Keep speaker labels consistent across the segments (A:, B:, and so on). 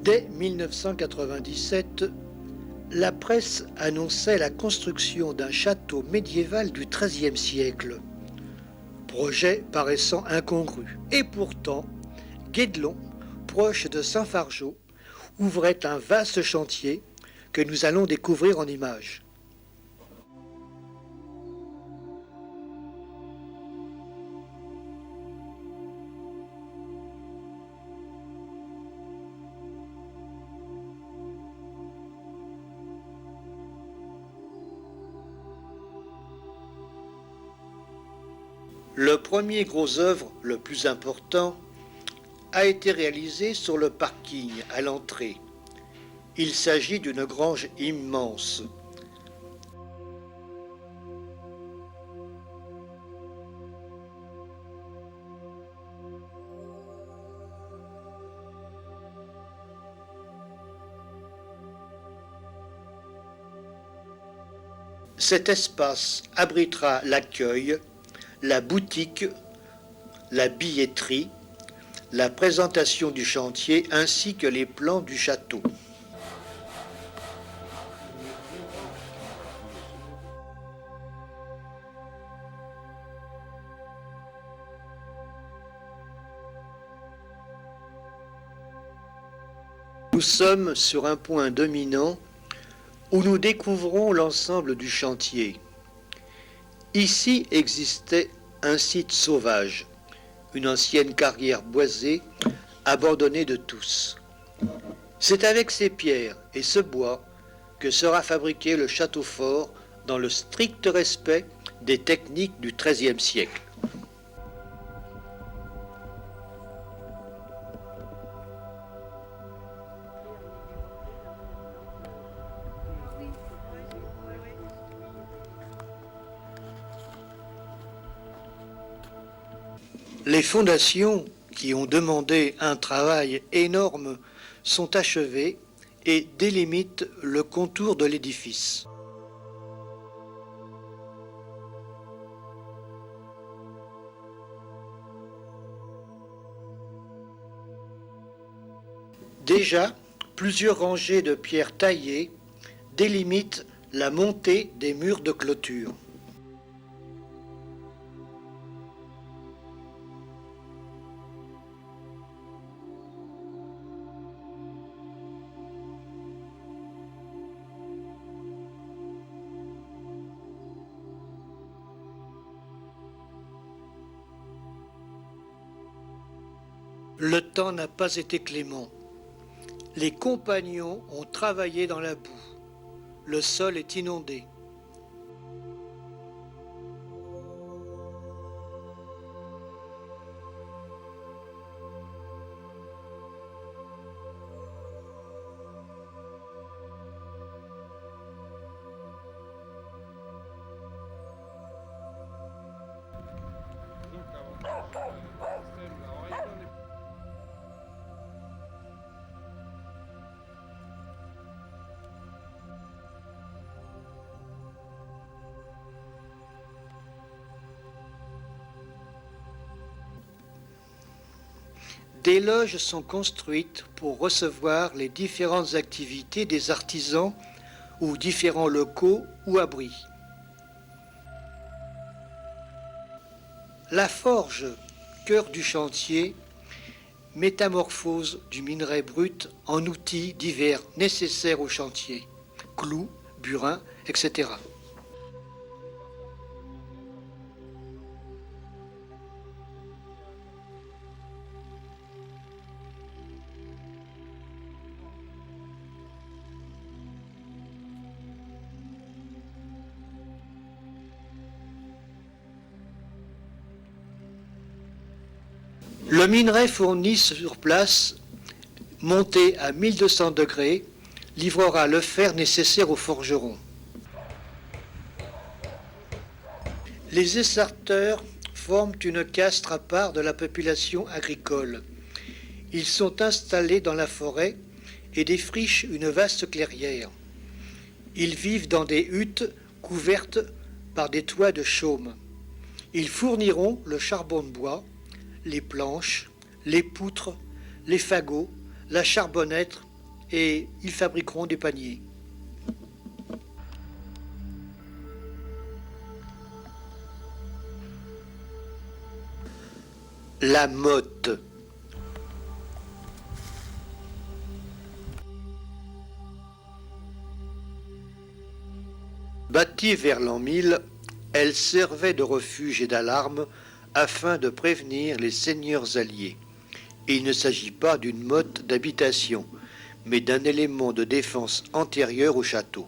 A: Dès 1997, la presse annonçait la construction d'un château médiéval du XIIIe siècle, projet paraissant incongru. Et pourtant, Guédelon, proche de Saint-Fargeau, ouvrait un vaste chantier que nous allons découvrir en images. Le premier gros œuvre, le plus important, a été réalisé sur le parking à l'entrée. Il s'agit d'une grange immense. Cet espace abritera l'accueil, la boutique, la billetterie, la présentation du chantier ainsi que les plans du château. Nous sommes sur un point dominant où nous découvrons l'ensemble du chantier. Ici existait un site sauvage, une ancienne carrière boisée, abandonnée de tous. C'est avec ces pierres et ce bois que sera fabriqué le château fort dans le strict respect des techniques du XIIIe siècle. Les fondations, qui ont demandé un travail énorme, sont achevées et délimitent le contour de l'édifice. Déjà, plusieurs rangées de pierres taillées délimitent la montée des murs de clôture. Le temps n'a pas été clément. Les compagnons ont travaillé dans la boue. Le sol est inondé. Des loges sont construites pour recevoir les différentes activités des artisans ou différents locaux ou abris. La forge, cœur du chantier, métamorphose du minerai brut en outils divers nécessaires au chantier, clous, burins, etc. Le minerai fourni sur place, monté à 1200 degrés, livrera le fer nécessaire au forgeron. Les essarteurs forment une caste à part de la population agricole. Ils sont installés dans la forêt et défrichent une vaste clairière. Ils vivent dans des huttes couvertes par des toits de chaume. Ils fourniront le charbon de bois, les planches, les poutres, les fagots, la charbonnette et ils fabriqueront des paniers. La motte. Bâtie vers l'an 1000, elle servait de refuge et d'alarme afin de prévenir les seigneurs alliés. Et il ne s'agit pas d'une motte d'habitation, mais d'un élément de défense antérieur au château.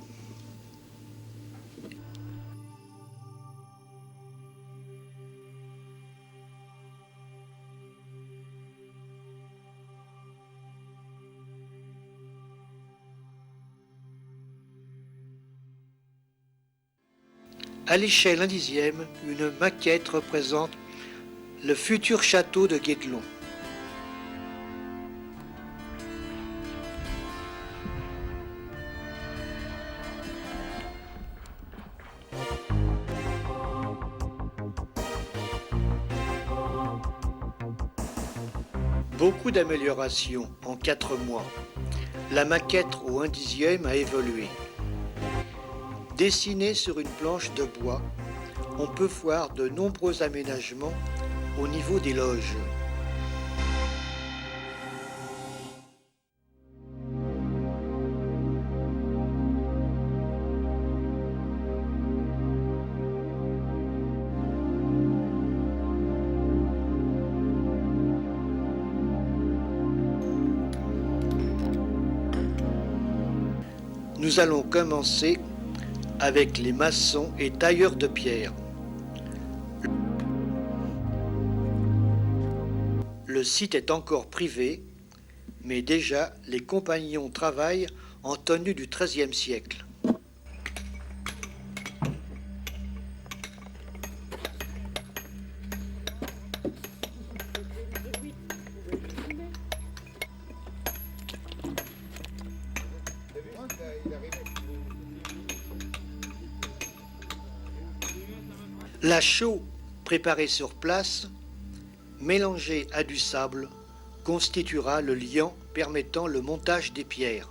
A: À l'échelle 1/10, une maquette représente le futur château de Guédelon. Beaucoup d'améliorations en 4 mois. La maquette au 1/10 a évolué. Dessinée sur une planche de bois, on peut voir de nombreux aménagements au niveau des loges. Nous allons commencer avec les maçons et tailleurs de pierre. Le site est encore privé, mais déjà les compagnons travaillent en tenue du XIIIe siècle. La chaux préparée sur place, mélangée à du sable, constituera le liant permettant le montage des pierres.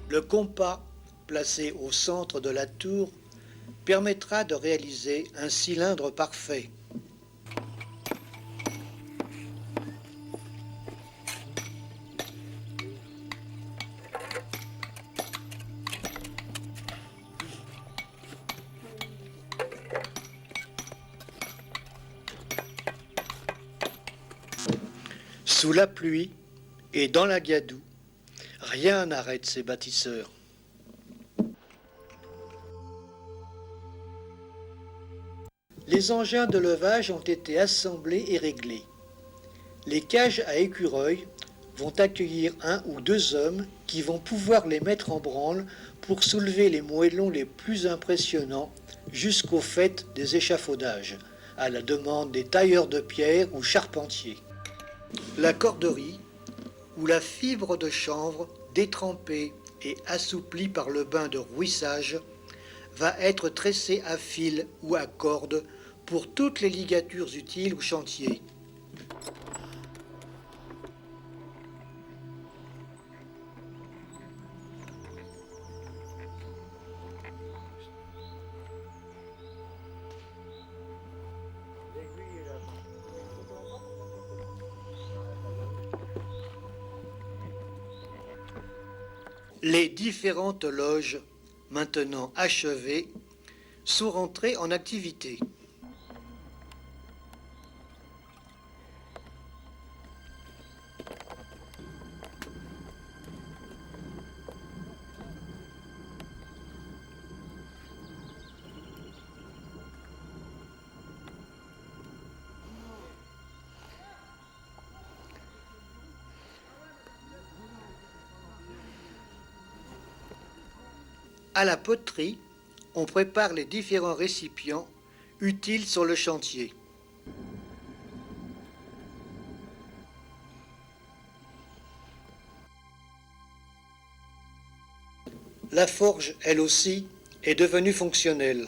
A: Le compas, placé au centre de la tour, permettra de réaliser un cylindre parfait. Sous la pluie et dans la gadoue, rien n'arrête ces bâtisseurs. Les engins de levage ont été assemblés et réglés. Les cages à écureuils vont accueillir 1 ou 2 hommes qui vont pouvoir les mettre en branle pour soulever les moellons les plus impressionnants jusqu'au fait des échafaudages, à la demande des tailleurs de pierre ou charpentiers. La corderie, ou la fibre de chanvre détrempée et assouplie par le bain de rouissage, va être tressée à fil ou à corde pour toutes les ligatures utiles au chantier. Les différentes loges, maintenant achevées, sont rentrées en activité. À la poterie, on prépare les différents récipients utiles sur le chantier. La forge, elle aussi, est devenue fonctionnelle.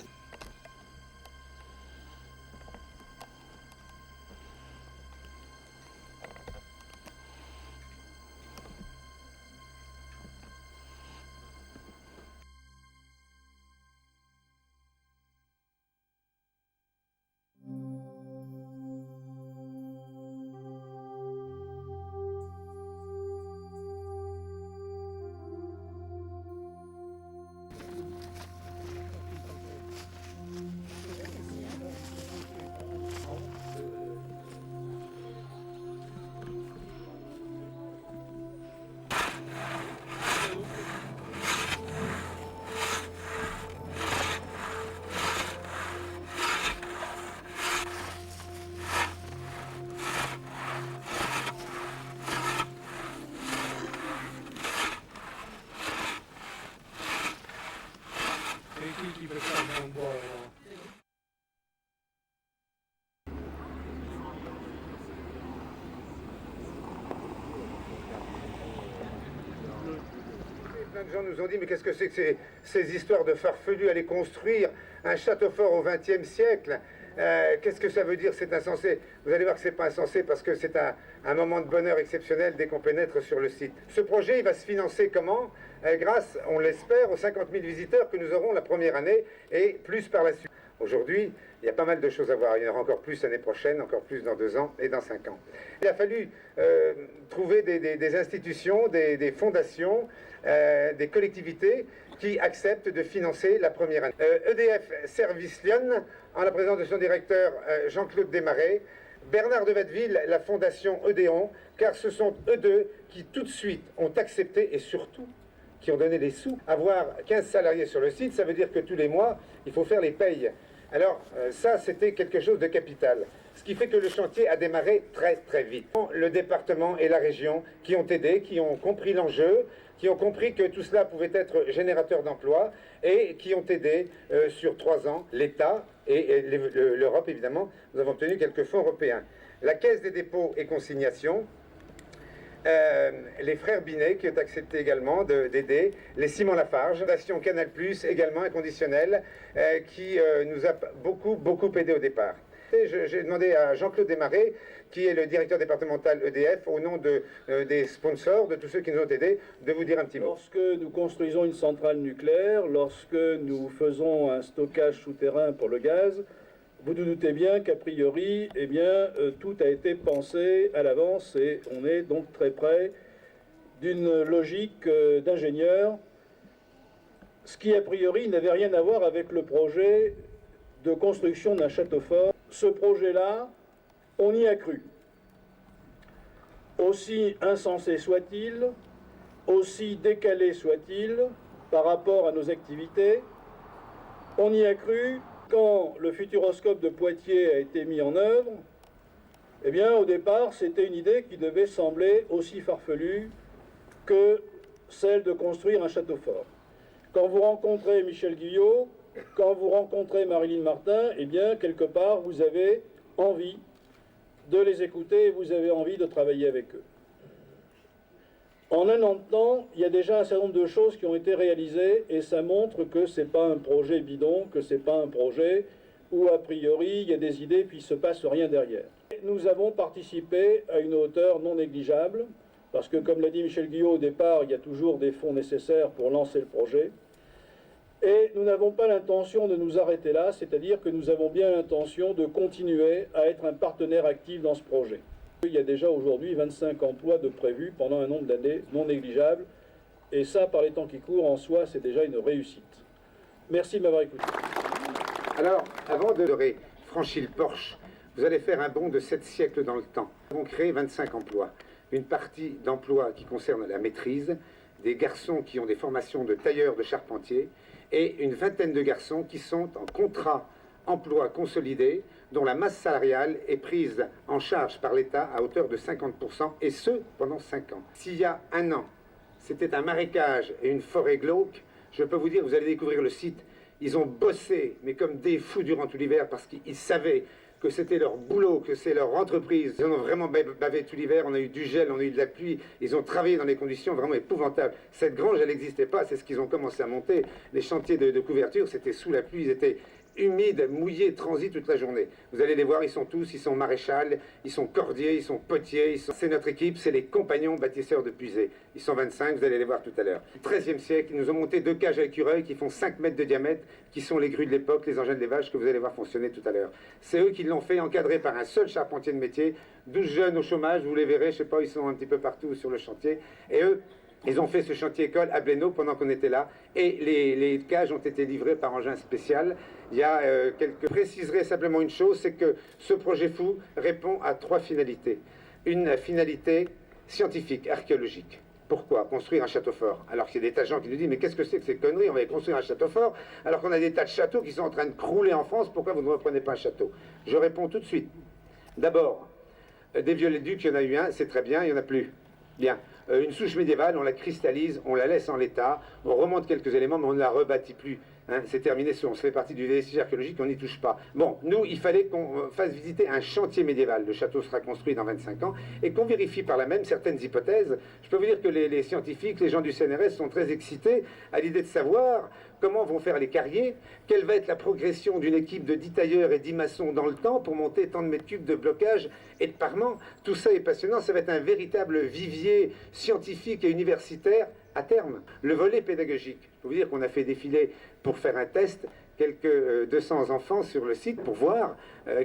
B: Plein de gens nous ont dit, mais qu'est-ce que c'est que ces histoires de farfelus, aller construire un château fort au XXe siècle? Qu'est-ce que ça veut dire, c'est insensé? Vous allez voir que c'est pas insensé parce que c'est un moment de bonheur exceptionnel dès qu'on pénètre sur le site. Ce projet, il va se financer comment? Grâce, on l'espère, aux 50 000 visiteurs que nous aurons la première année et plus par la suite. Aujourd'hui, il y a pas mal de choses à voir. Il y en aura encore plus l'année prochaine, encore plus dans 2 ans et dans 5 ans. Il a fallu trouver des institutions, des fondations, des collectivités qui acceptent de financer la première année. EDF Service Lyon, en la présence de son directeur Jean-Claude Desmarais, Bernard de Watteville, la fondation Odéon, car ce sont eux deux qui tout de suite ont accepté et surtout qui ont donné les sous. Avoir 15 salariés sur le site, ça veut dire que tous les mois, il faut faire les payes. Alors ça, c'était quelque chose de capital. Ce qui fait que le chantier a démarré très très vite. Le département et la région qui ont aidé, qui ont compris l'enjeu, qui ont compris que tout cela pouvait être générateur d'emplois et qui ont aidé sur 3 ans l'État et l'Europe évidemment. Nous avons obtenu quelques fonds européens. La Caisse des dépôts et consignations, les frères Binet qui ont accepté également d'aider, les Simon Lafarge, Fondation Canal+, également inconditionnelle, qui nous a beaucoup aidé au départ. J'ai demandé à Jean-Claude Desmarais, qui est le directeur départemental EDF, au nom des sponsors, de tous ceux qui nous ont aidés, de vous dire un petit mot.
C: Lorsque nous construisons une centrale nucléaire, lorsque nous faisons un stockage souterrain pour le gaz, vous vous doutez bien qu'a priori, eh bien, tout a été pensé à l'avance et on est donc très près d'une logique d'ingénieur, ce qui a priori n'avait rien à voir avec le projet de construction d'un château fort. Ce projet-là, on y a cru. Aussi insensé soit-il, aussi décalé soit-il par rapport à nos activités, on y a cru. Quand le futuroscope de Poitiers a été mis en œuvre, eh bien, au départ, c'était une idée qui devait sembler aussi farfelue que celle de construire un château fort. Quand vous rencontrez Michel Guyot, quand vous rencontrez Marilyn Martin, eh bien, quelque part, vous avez envie de les écouter et vous avez envie de travailler avec eux. En un an de temps, il y a déjà un certain nombre de choses qui ont été réalisées et ça montre que ce n'est pas un projet bidon, que ce n'est pas un projet où a priori il y a des idées puis il ne se passe rien derrière. Nous avons participé à une hauteur non négligeable, parce que comme l'a dit Michel Guyot au départ, il y a toujours des fonds nécessaires pour lancer le projet. Et nous n'avons pas l'intention de nous arrêter là, c'est-à-dire que nous avons bien l'intention de continuer à être un partenaire actif dans ce projet. Il y a déjà aujourd'hui 25 emplois de prévus pendant un nombre d'années non négligeable, et ça, par les temps qui courent, en soi, c'est déjà une réussite. Merci de m'avoir écouté.
B: Alors, avant de franchir le porche, vous allez faire un bond de 7 siècles dans le temps. Nous avons créé 25 emplois. Une partie d'emplois qui concerne la maîtrise, des garçons qui ont des formations de tailleurs, de charpentiers, et une vingtaine de garçons qui sont en contrat emploi consolidé, dont la masse salariale est prise en charge par l'État à hauteur de 50%, et ce, pendant 5 ans. S'il y a un an, c'était un marécage et une forêt glauque, je peux vous dire, vous allez découvrir le site, ils ont bossé, mais comme des fous durant tout l'hiver, parce qu'ils savaient que c'était leur boulot, que c'est leur entreprise. Ils en ont vraiment bavé tout l'hiver, on a eu du gel, on a eu de la pluie, ils ont travaillé dans des conditions vraiment épouvantables. Cette grange, elle n'existait pas, c'est ce qu'ils ont commencé à monter. Les chantiers de couverture, c'était sous la pluie, ils étaient humides, mouillés, transis toute la journée. Vous allez les voir, ils sont maréchals, ils sont cordiers, ils sont potiers, c'est notre équipe, c'est les compagnons bâtisseurs de Puisé. Ils sont 25, vous allez les voir tout à l'heure. Au XIIIe siècle, ils nous ont monté 2 cages à écureuils qui font 5 mètres de diamètre, qui sont les grues de l'époque, les engins d'élevage que vous allez voir fonctionner tout à l'heure. C'est eux qui l'ont fait, encadré par un seul charpentier de métier, 12 jeunes au chômage, vous les verrez, je sais pas, ils sont un petit peu partout sur le chantier, et eux, ils ont fait ce chantier école à Blénaud pendant qu'on était là, et les cages ont été livrées par engin spécial. Il y a Je préciserai simplement une chose, c'est que ce projet fou répond à 3 finalités. Une finalité scientifique, archéologique. Pourquoi construire un château fort? Alors qu'il y a des tas de gens qui nous disent, mais qu'est-ce que c'est que ces conneries? On va construire un château fort, alors qu'on a des tas de châteaux qui sont en train de crouler en France, pourquoi vous ne reprenez pas un château? Je réponds tout de suite. D'abord, des violets-ducs, il y en a eu un, c'est très bien, il n'y en a plus. Bien. Une souche médiévale, on la cristallise, on la laisse en l'état, on remonte quelques éléments, mais on ne la rebâtit plus. Hein, c'est terminé, on se fait partie du vestige archéologique, on n'y touche pas. Bon, nous, il fallait qu'on fasse visiter un chantier médiéval. Le château sera construit dans 25 ans, et qu'on vérifie par là même certaines hypothèses. Je peux vous dire que les scientifiques, les gens du CNRS sont très excités à l'idée de savoir comment vont faire les carriers, quelle va être la progression d'une équipe de 10 tailleurs et 10 maçons dans le temps pour monter tant de mètres cubes de blocage et de parement. Tout ça est passionnant, ça va être un véritable vivier scientifique et universitaire à terme. Le volet pédagogique, je peux vous dire qu'on a fait défiler pour faire un test quelques 200 enfants sur le site pour voir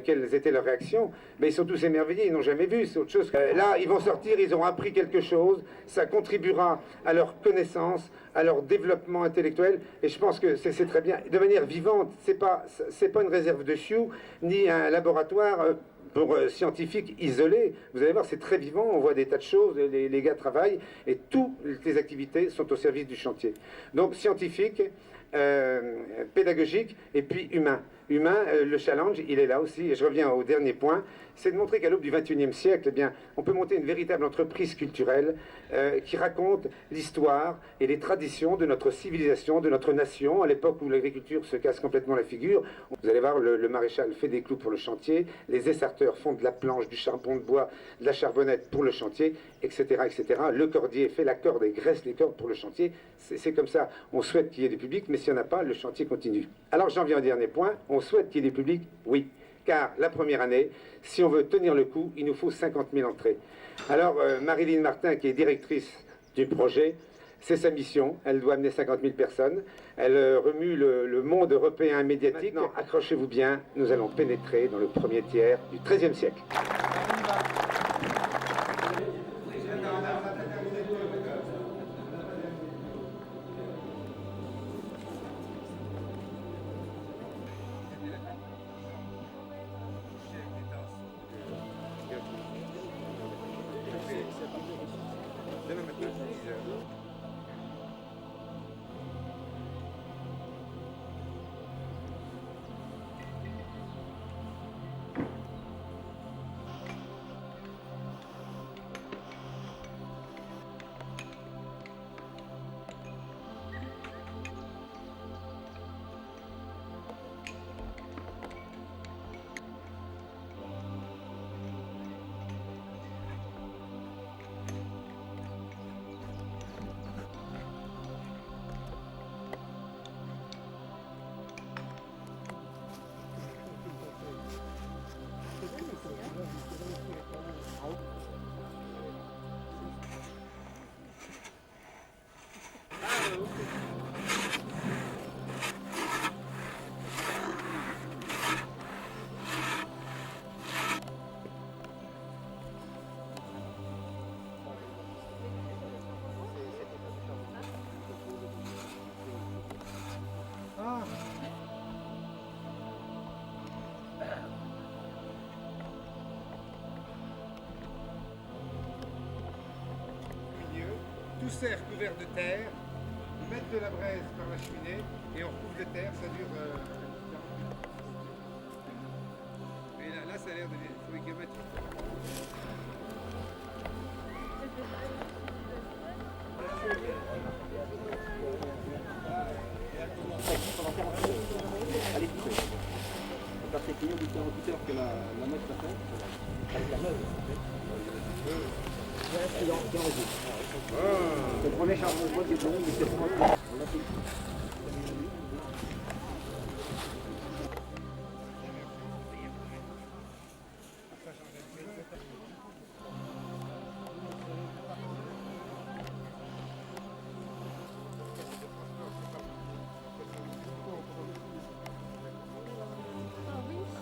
B: quelles étaient leurs réactions. Mais ils sont tous émerveillés, ils n'ont jamais vu, c'est autre chose. Là, ils vont sortir, ils auront appris quelque chose, ça contribuera à leur connaissance, à leur développement intellectuel, et je pense que c'est très bien. De manière vivante, c'est pas une réserve de Sioux, ni un laboratoire pour scientifiques isolés. Vous allez voir, c'est très vivant, on voit des tas de choses, les gars travaillent, et toutes les activités sont au service du chantier. Donc scientifique, pédagogique et puis humain. Humain, le challenge, il est là aussi, et je reviens au dernier point, c'est de montrer qu'à l'aube du XXIe siècle, eh bien, on peut monter une véritable entreprise culturelle qui raconte l'histoire et les traditions de notre civilisation, de notre nation, à l'époque où l'agriculture se casse complètement la figure. Vous allez voir, le maréchal fait des clous pour le chantier, les essarteurs font de la planche, du charbon de bois, de la charbonnette pour le chantier, etc., etc. Le cordier fait la corde et graisse les cordes pour le chantier. C'est comme ça. On souhaite qu'il y ait du public, mais s'il n'y en a pas, le chantier continue. Alors j'en viens au dernier point. On souhaite qu'il y ait du public, oui. Car la première année, si on veut tenir le coup, il nous faut 50 000 entrées. Alors Marilyn Martin, qui est directrice du projet, c'est sa mission. Elle doit amener 50 000 personnes. Elle remue le monde européen médiatique. Maintenant, accrochez-vous bien, nous allons pénétrer dans le premier tiers du XIIIe siècle. sous serre couvert de terre, mettre de la braise par la cheminée et on recouvre de terre, ça dure 40 minutes. Et là, ça a l'air de fabriquer.
D: Elle est coupée. On va faire au bout de 48 heures que la mèche soit faite. Avec la meuble. C'est le premier charbon de bois qui est bon, mais c'est pas on l'a fait.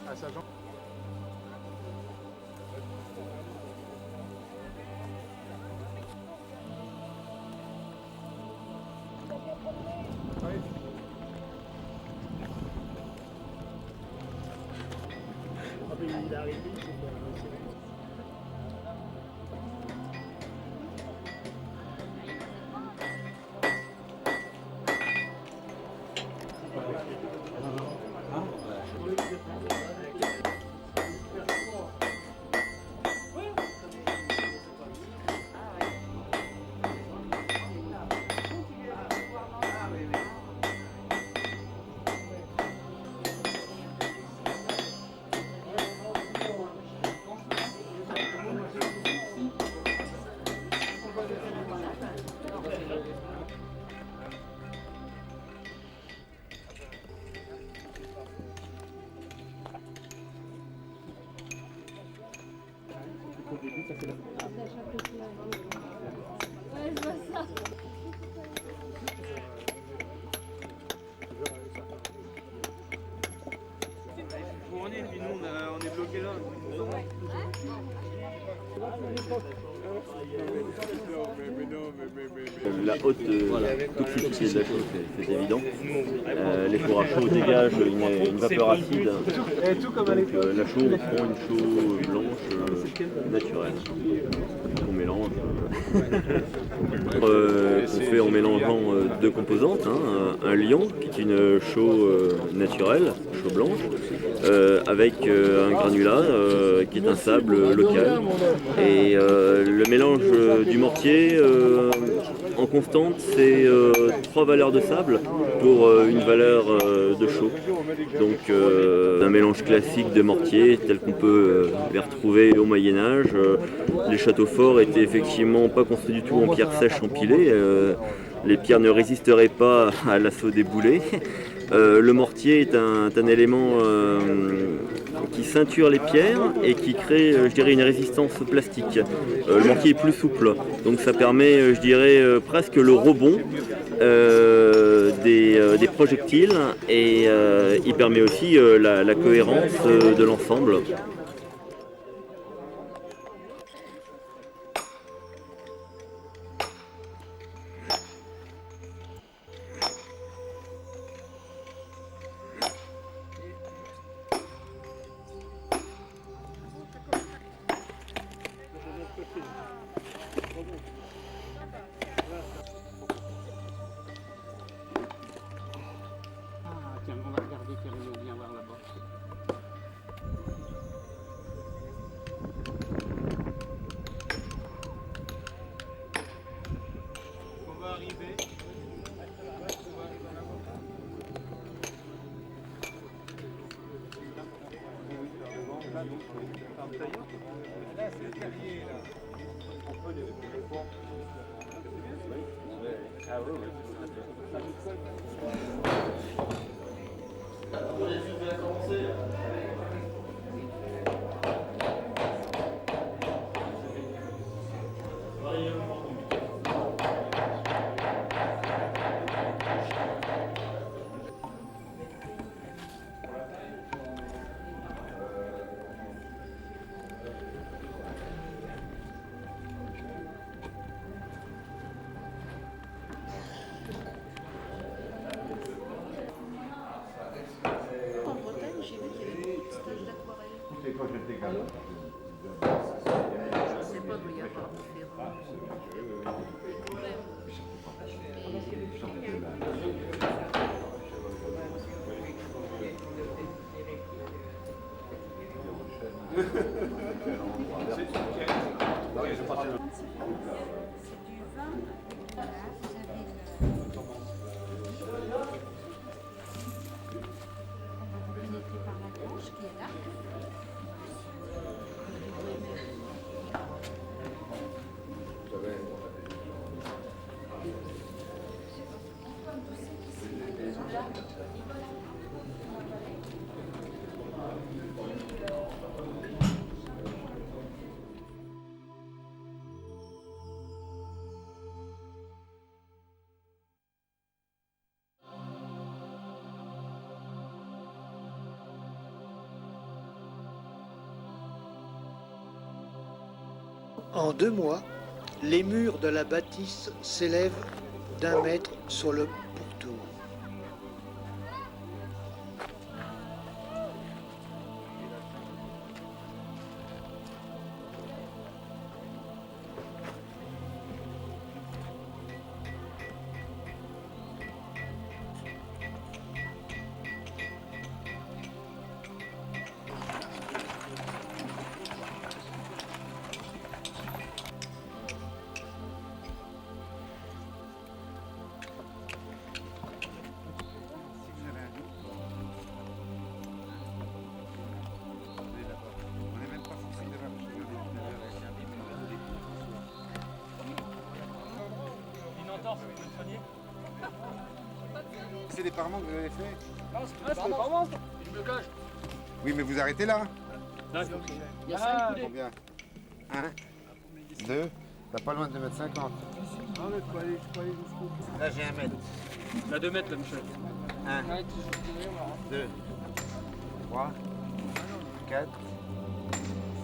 B: À Saint-Jean.
E: Il est arrivé,
F: Ouais, je vois ça.
D: On est, puis nous on est bloqué là.
G: La haute toxicité de la chaux, c'est évident. Les fours à chaud dégagent une vapeur acide. Donc la chaux, on prend une chaux blanche naturelle qu'on mélange. Qu'on fait en mélangeant deux composantes, un lion qui est une chaux naturelle, chaux blanche, avec un granulat qui est un sable local. Et le mélange du mortier en constante, c'est 3 valeurs de sable pour une valeur de chaux. Donc un mélange classique de mortier tel qu'on peut les retrouver au Moyen-Âge. Les châteaux forts étaient effectivement pas construits du tout en pierre sèche empilée. Les pierres ne résisteraient pas à l'assaut des boulets. Le mortier est un élément qui ceinture les pierres et qui crée, je dirais, une résistance plastique. Le mortier est plus souple, donc ça permet, je dirais, presque le rebond des projectiles et il permet aussi la cohérence de l'ensemble.
D: Tiens, on va regarder quel est bien voir là-bas.
B: On va arriver. Là, c'est le carrier, là.
G: Ah oui, oui.
F: En Bretagne, j'ai vu qu'il y avait beaucoup de stages d'aquarelle.
B: Toutes les fois, j'étais gamin.
F: Je sais fois, il doit y avoir différents.
H: C'est du vin. Voilà, vous avez le. On va vous pénétrer par la gauche qui est là.
A: En 2 mois, les murs de la bâtisse s'élèvent d'1 mètre sur le pourtour.
B: C'est des parements que vous avez fait?
D: Ah, c'est pas vraiment. Je me cache.
B: Oui, mais vous arrêtez là.
D: Là, il y a 5 coulées.
B: Combien? 1, 2, t'as pas loin de 2,50 m. Là, j'ai 1 mètre.
D: Là, 2 mètres, là, Michel.
B: 1, 2, 3, 4,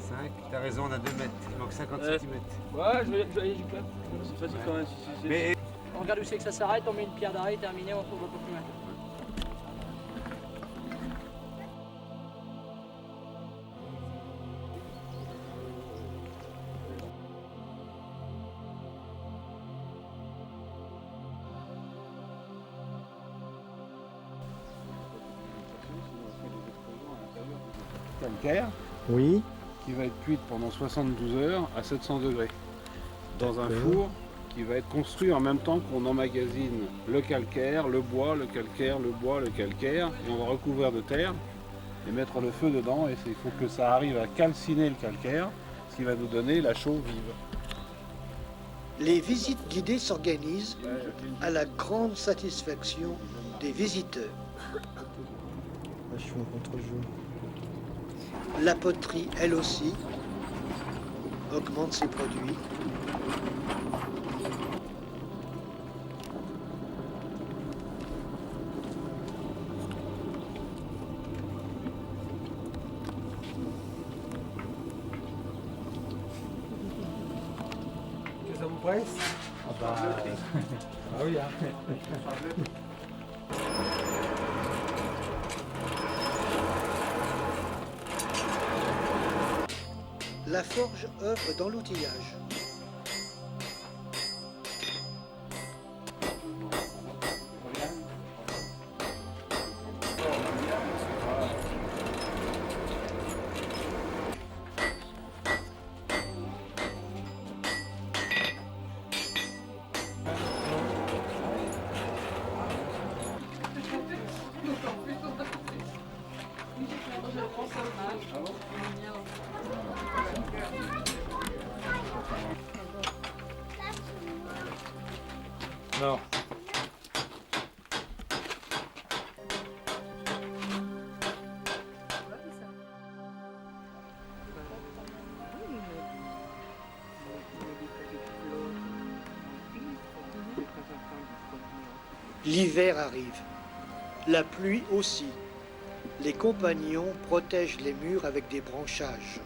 B: 5. T'as raison, on a 2 mètres. Il manque 50
D: Ouais.
B: cm.
D: Ouais, je vais aller, j'y claque. C'est facile quand même.
B: Mais
I: On regarde où c'est que ça s'arrête, on met une pierre d'arrêt, terminé, on va pas plus loin.
J: calcaire
E: Oui.
J: qui va être cuite pendant 72 heures à 700 degrés dans un four qui va être construit en même temps qu'on emmagasine le calcaire, le bois, le calcaire, le bois, le calcaire, et on va recouvrir de terre et mettre le feu dedans, et il faut que ça arrive à calciner le calcaire, ce qui va nous donner la chaux vive.
A: Les visites guidées s'organisent à la grande satisfaction des visiteurs.
E: Je suis en contre-jour.
A: La poterie, elle aussi, augmente ses produits.
E: Que ça vous presse? Ah bah, ah oui, hein.
A: La forge œuvre dans l'outillage.
E: Non.
A: L'hiver arrive. La pluie aussi. Les compagnons protègent les murs avec des branchages.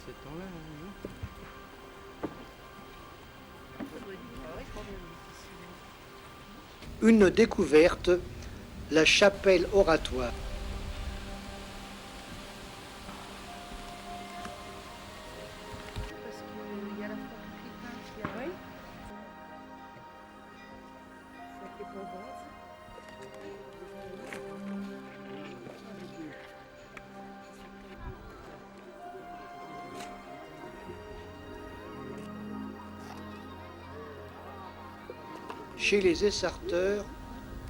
D: Ces temps-là,
A: Une découverte, la chapelle oratoire.
F: Parce qu'il y a la fortification qui arrive. Ça fait pas grave.
A: Chez les Essarteurs,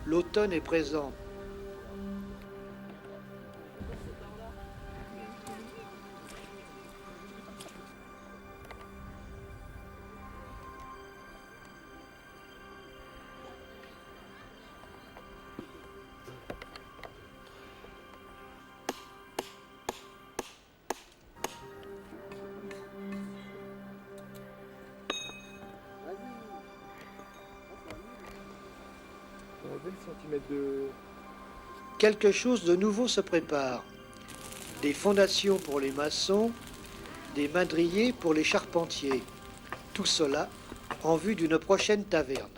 A: l'automne est présent. Quelque chose de nouveau se prépare. Des fondations pour les maçons, des madriers pour les charpentiers. Tout cela en vue d'une prochaine taverne.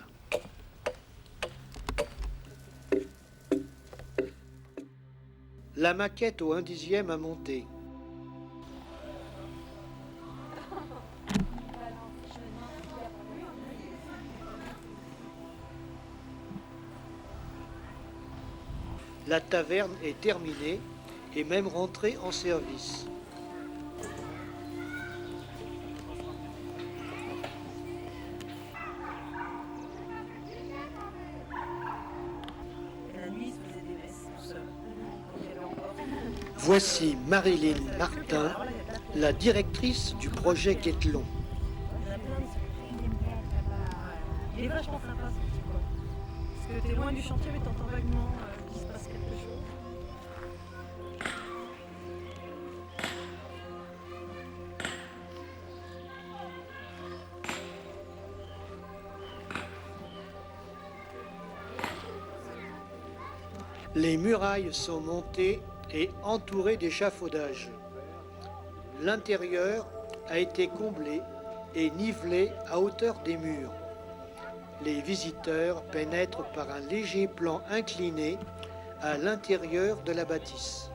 A: La maquette au 1/10 a monté. La taverne est terminée et même rentrée en service.
F: Et la nuit, il se faisait des messes tout seul. Il y avait encore.
A: Voici Marilyn Martin, la directrice du projet Quételon.
F: Il est vachement sympa ce petit coin. Parce que t'es loin du chantier mais t'entends vaguement qu'il se passe quelque chose.
A: Les murailles sont montées et entourées d'échafaudages. L'intérieur a été comblé et nivelé à hauteur des murs. Les visiteurs pénètrent par un léger plan incliné à l'intérieur de la bâtisse.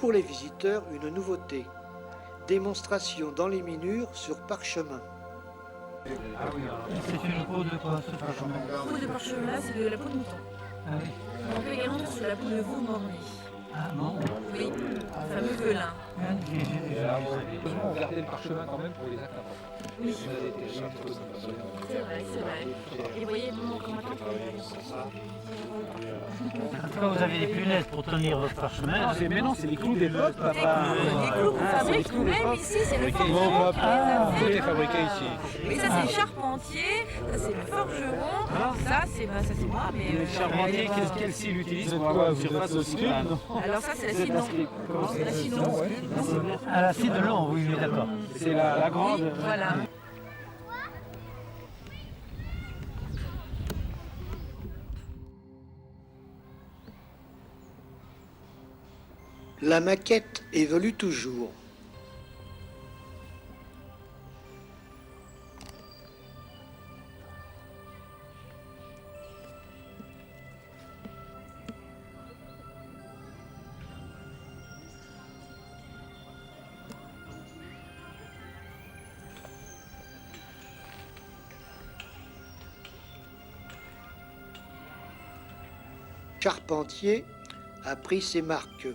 A: Pour les visiteurs, une nouveauté. Démonstration d'enluminure sur parchemin.
K: C'est une peau de quoi ce parchemin?
F: La peau de parchemin là, c'est de la peau de mouton.
K: Ah oui.
F: On peut également dire sur la peau de veau morné.
K: Ah non.
F: Oui, le fameux velin.
E: On gardait le parchemin quand même pour les actes importants.
F: Oui, c'est vrai, c'est vrai. Et vous voyez, bon, comment on
K: En tout cas, vous avez des punaises pour tenir votre parchemin.
J: Mais non, c'est les clous des bottes,
F: Des clous qu'on fabrique nous-mêmes ici, c'est le forgeron qui les a
J: fabriqués ici.
F: Oui, ça c'est le charpentier, ça c'est le forgeron, ça c'est moi, mais...
J: Le charpentier, quel scie il utilise pour avoir une surface aussi grande?
F: Alors ça c'est la scie longue. C'est la scie longue.
K: À la scie de long, oui, mais d'accord.
J: C'est la grande.
F: Oui, voilà.
A: La maquette évolue toujours. Charpentier a pris ses marques.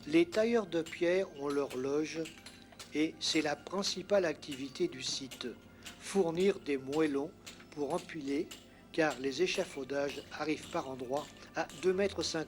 A: Les tailleurs de pierre ont leur loge et c'est la principale activité du site, fournir des moellons pour empiler car les échafaudages arrivent par endroits à 2,50 m.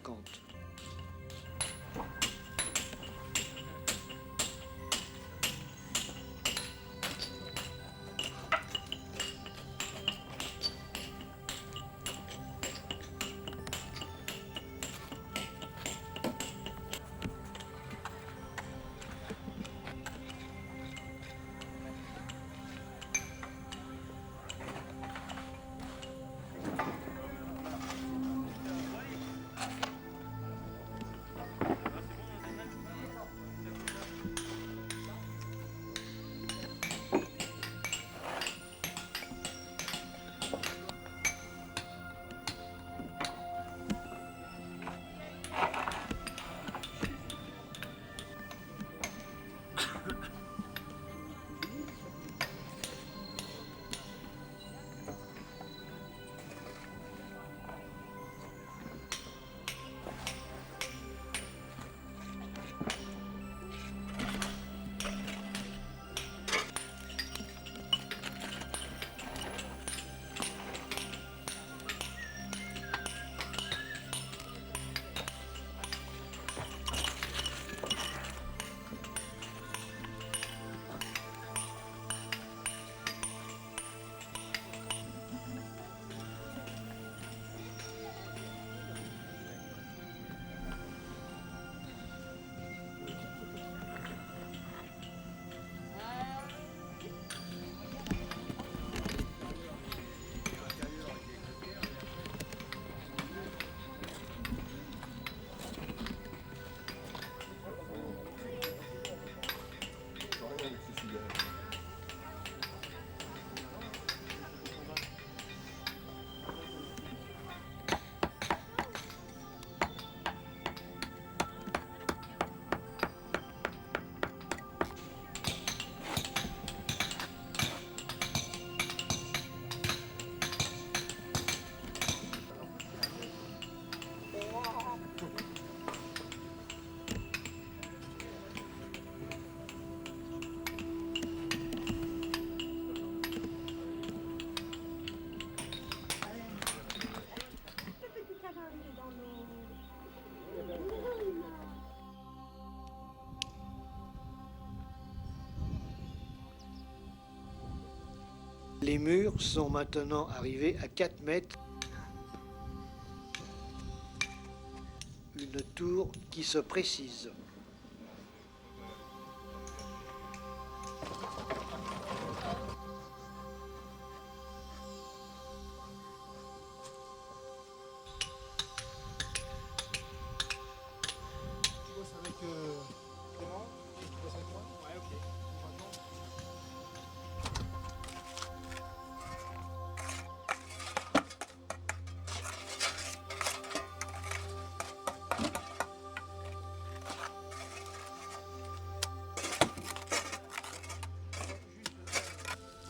A: Les murs sont maintenant arrivés à 4 mètres. Une tour qui se précise.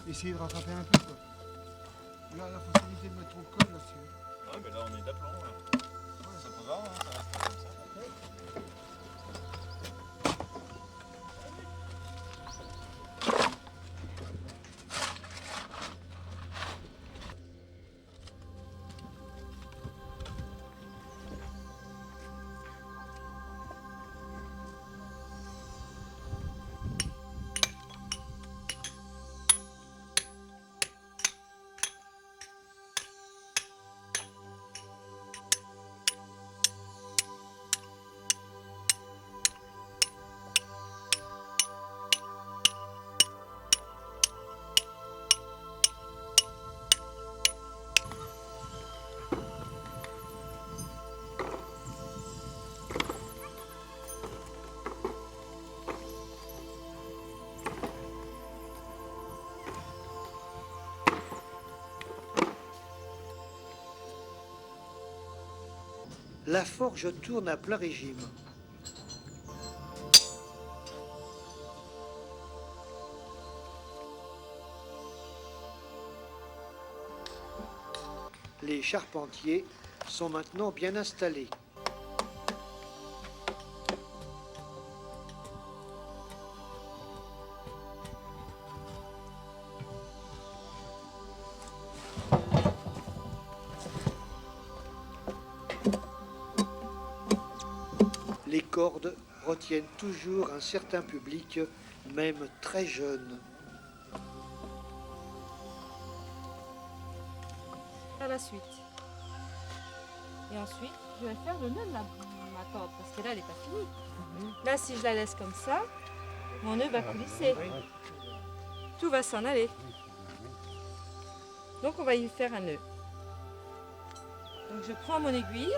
L: Essayer de rattraper un peu quoi. Là, la facilité de mettre trop de colle là, c'est...
M: Ouais, mais là on est d'aplomb là. Ouais, ça peut va, hein, ça reste comme ça.
A: La forge tourne à plein régime. Les charpentiers sont maintenant bien installés. Les cordes retiennent toujours un certain public, même très jeune.
N: À la suite. Et ensuite, je vais faire le nœud de ma corde, parce que là, elle n'est pas finie. Là, si je la laisse comme ça, mon nœud va coulisser. Tout va s'en aller. Donc, on va y faire un nœud. Donc, je prends mon aiguille.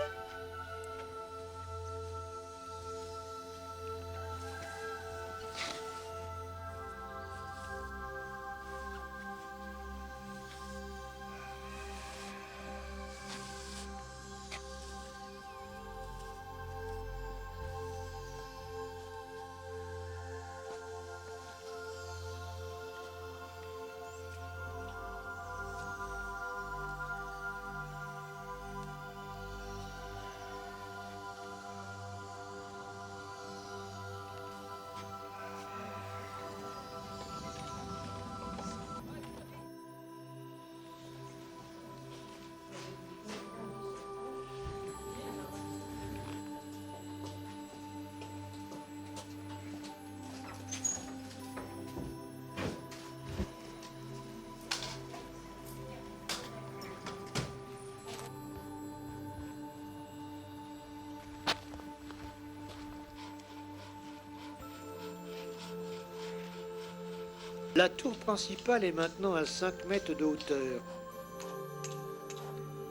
A: La tour principale est maintenant à 5 mètres de hauteur.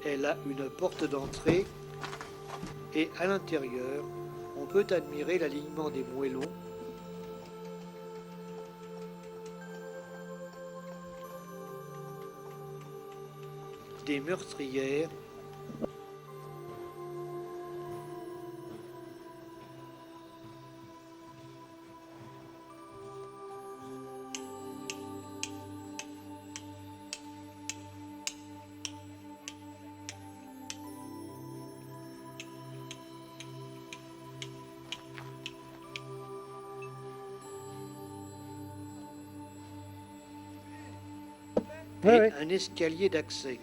A: Elle a une porte d'entrée et à l'intérieur, on peut admirer l'alignement des moellons, des meurtrières, et un escalier d'accès.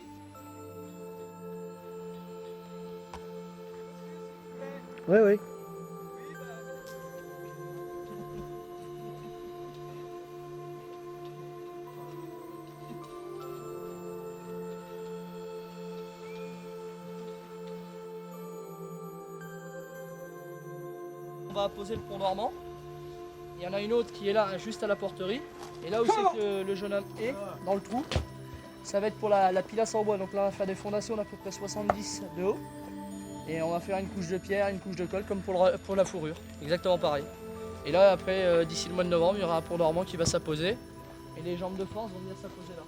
A: Oui, oui.
I: va poser le pont dormant. Il y en a une autre qui est là, juste à la porterie. Et là où c'est que le jeune homme est, dans le trou, ça va être pour la pilasse en bois. Donc là, on va faire des fondations d'à peu près 70 de haut. Et on va faire une couche de pierre, une couche de colle, comme pour la fourrure. Exactement pareil. Et là, après, d'ici le mois de novembre, il y aura un pont dormant qui va s'apposer. Et les jambes de force vont venir s'apposer là.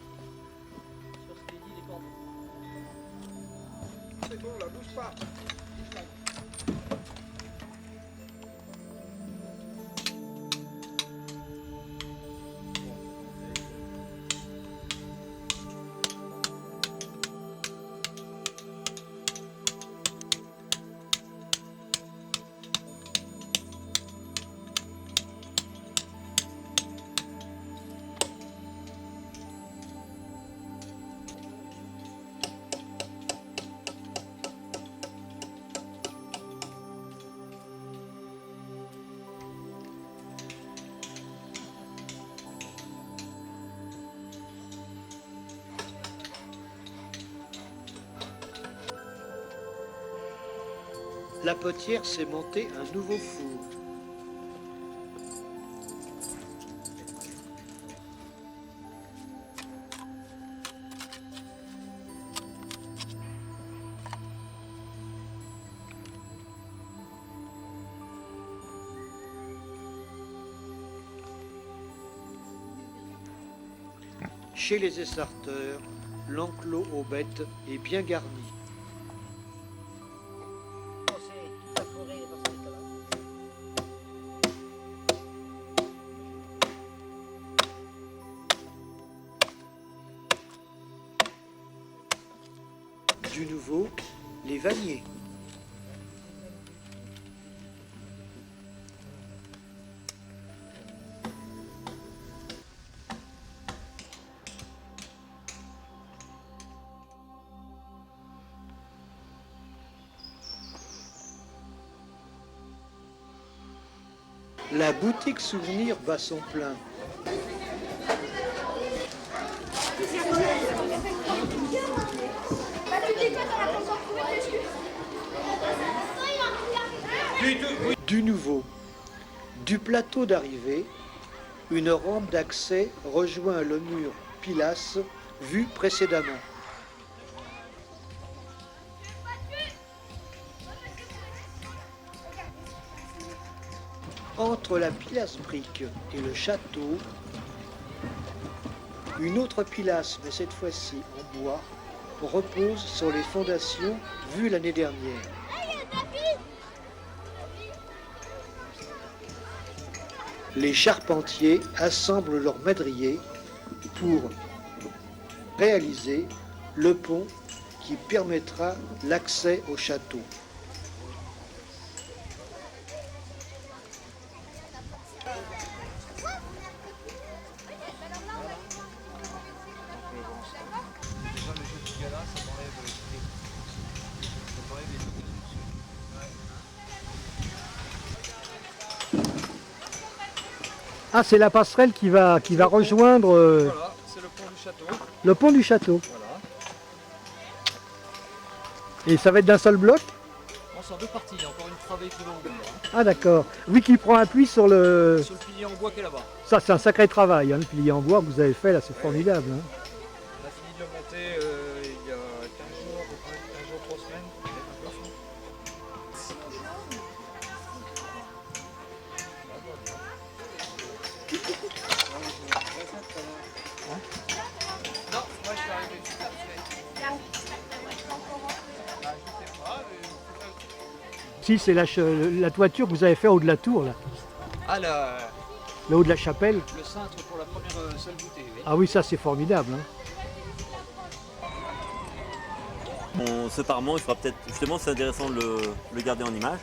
I: Sur ce qui est dit, les cordes.
L: C'est bon, là, bouge pas.
A: La potière s'est montée un nouveau four. Chez les essarteurs, l'enclos aux bêtes est bien garni. Du nouveau, les vanniers. La boutique souvenir bat son plein. Du nouveau, du plateau d'arrivée, une rampe d'accès rejoint le mur pilasse vu précédemment. Entre la pilasse brique et le château, une autre pilasse, mais cette fois-ci en bois, repose sur les fondations vues l'année dernière. Les charpentiers assemblent leurs madriers pour réaliser le pont qui permettra l'accès au château.
O: Ah, c'est la passerelle qui va rejoindre
D: Voilà, c'est le pont du château.
O: le pont du château.
D: Voilà.
O: Et ça va être d'un seul bloc?
D: Bon, c'est en deux parties, il y a encore une travée qui va en bois.
O: Ah d'accord. Oui, qui prend appui sur le...
D: Sur le pilier en bois qui est là-bas.
O: Ça, c'est un sacré travail, hein, le pilier en bois que vous avez fait là, c'est formidable. Hein.
D: On a fini de le monter il y a 15 jours, 15 jours, 3 semaines. Avec un plafond. Non, moi je suis arrivé tout à fait.
O: Si, c'est la toiture que vous avez fait au-delà de la tour, là.
D: Ah,
O: Le haut de la chapelle.
D: le cintre pour la première salle voûtée, oui.
O: Ah oui, ça c'est formidable. Hein.
G: Ce parement, il faudra peut-être, justement, c'est intéressant de le garder en image.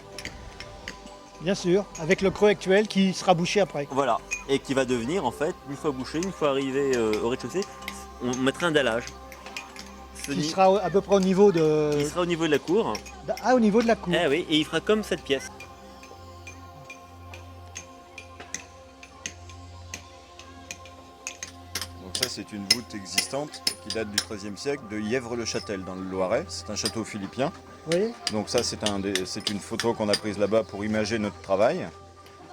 O: Bien sûr, avec le creux actuel qui sera bouché après.
G: Voilà, et qui va devenir, en fait, une fois bouché, une fois arrivé au rez-de-chaussée, on mettra un dallage.
O: Qui sera à peu près au niveau de...
G: Il sera au niveau de la cour.
O: Ah, au niveau de la cour.
G: Eh oui, et il fera comme cette pièce.
M: Donc ça c'est une voûte existante qui date du XIIIe siècle de Yèvres-le-Châtel dans le Loiret. C'est un château philippien.
O: Oui.
M: Donc ça c'est une photo qu'on a prise là-bas pour imager notre travail.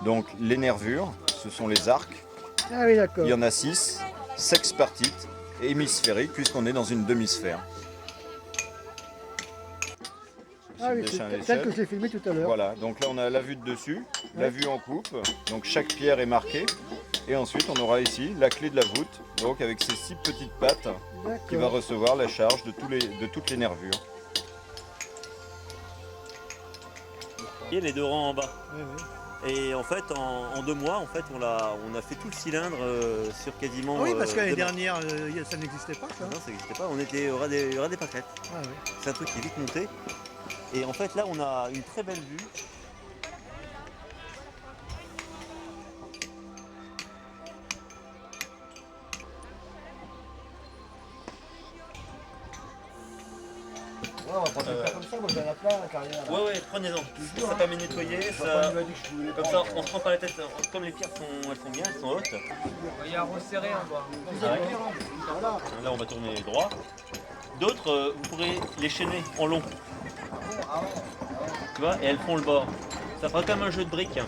M: Donc les nervures, ce sont les arcs.
O: Ah oui, d'accord.
M: Il y en a 6, sexpartites et hémisphériques puisqu'on est dans une demi-sphère.
O: Ah oui, c'est tel que je l'ai filmé tout à l'heure.
M: Voilà, donc là on a la vue de dessus, la vue en coupe, donc chaque pierre est marquée. Et ensuite on aura ici la clé de la voûte, donc avec ces 6 petites pattes qui va recevoir la charge de toutes les nervures.
G: Et les 2 rangs en bas. Oui, oui. Et en fait, en 2 mois, en fait, on a fait tout le cylindre sur quasiment.
O: Oui, parce que l'année dernière, ça n'existait pas, ça.
G: Non, ça n'existait pas. On était au ras des pâquerettes.
O: Ah, oui.
G: C'est un truc qui est vite monté. Et en fait, là, on a une très belle vue.
L: Ouais, on va prendre ça comme ça, moi j'en ai plein à la carrière.
G: Ouais, prenez-en. Ça permet de nettoyer, ça... Comme ça, on se prend pas la tête. Comme les pierres elles sont bien, elles sont hautes.
D: Il y a un resserré en bas.
G: Là, on va tourner droit. D'autres, vous pourrez les chaîner en long. Tu vois, et elles font le bord. Ça fera comme un jeu de briques.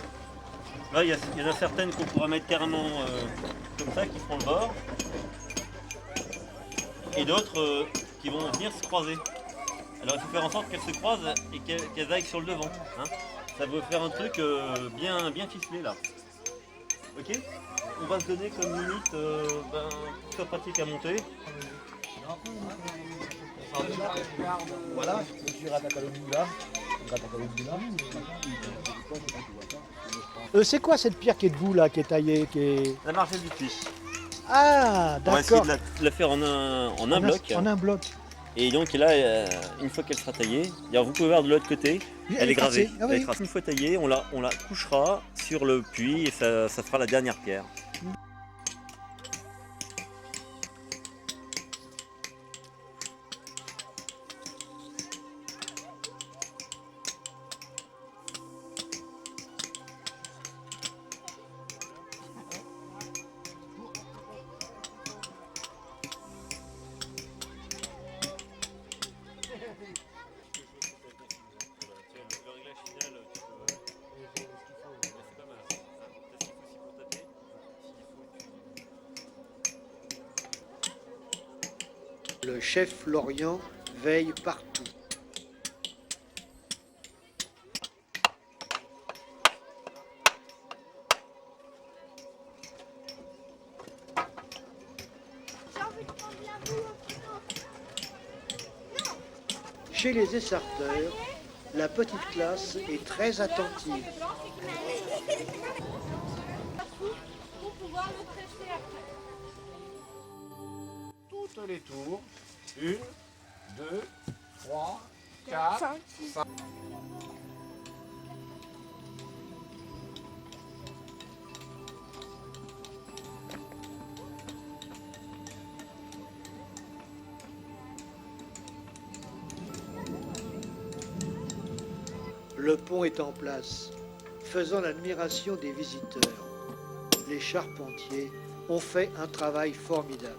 G: Là, il y en a certaines qu'on pourra mettre carrément comme ça, qui feront le bord. Et d'autres qui vont venir se croiser. Alors il faut faire en sorte qu'elles se croisent et qu'elles aillent sur le devant. Hein. Ça veut faire un truc bien ficelé là. Ok. On va se donner comme limite pour faire pratique à monter.
L: Voilà, tu rates à Calomula.
O: C'est quoi cette pierre qui est debout là, qui est taillée, qui est...
G: La margelle du puits.
O: Ah, d'accord.
G: On va essayer de la faire en un bloc.
O: En un bloc.
G: Et donc là, une fois qu'elle sera taillée, vous pouvez voir de l'autre côté, elle est gravée.
O: Ah, oui.
G: Une fois taillée, on la couchera sur le puits et ça fera la dernière pierre.
A: Le chef Florian veille partout. Chez les essarteurs, la petite classe est très attentive.
J: Toutes les tours. 1, 2, 3, 4, 5.
A: Le pont est en place, faisant l'admiration des visiteurs. Les charpentiers ont fait un travail formidable.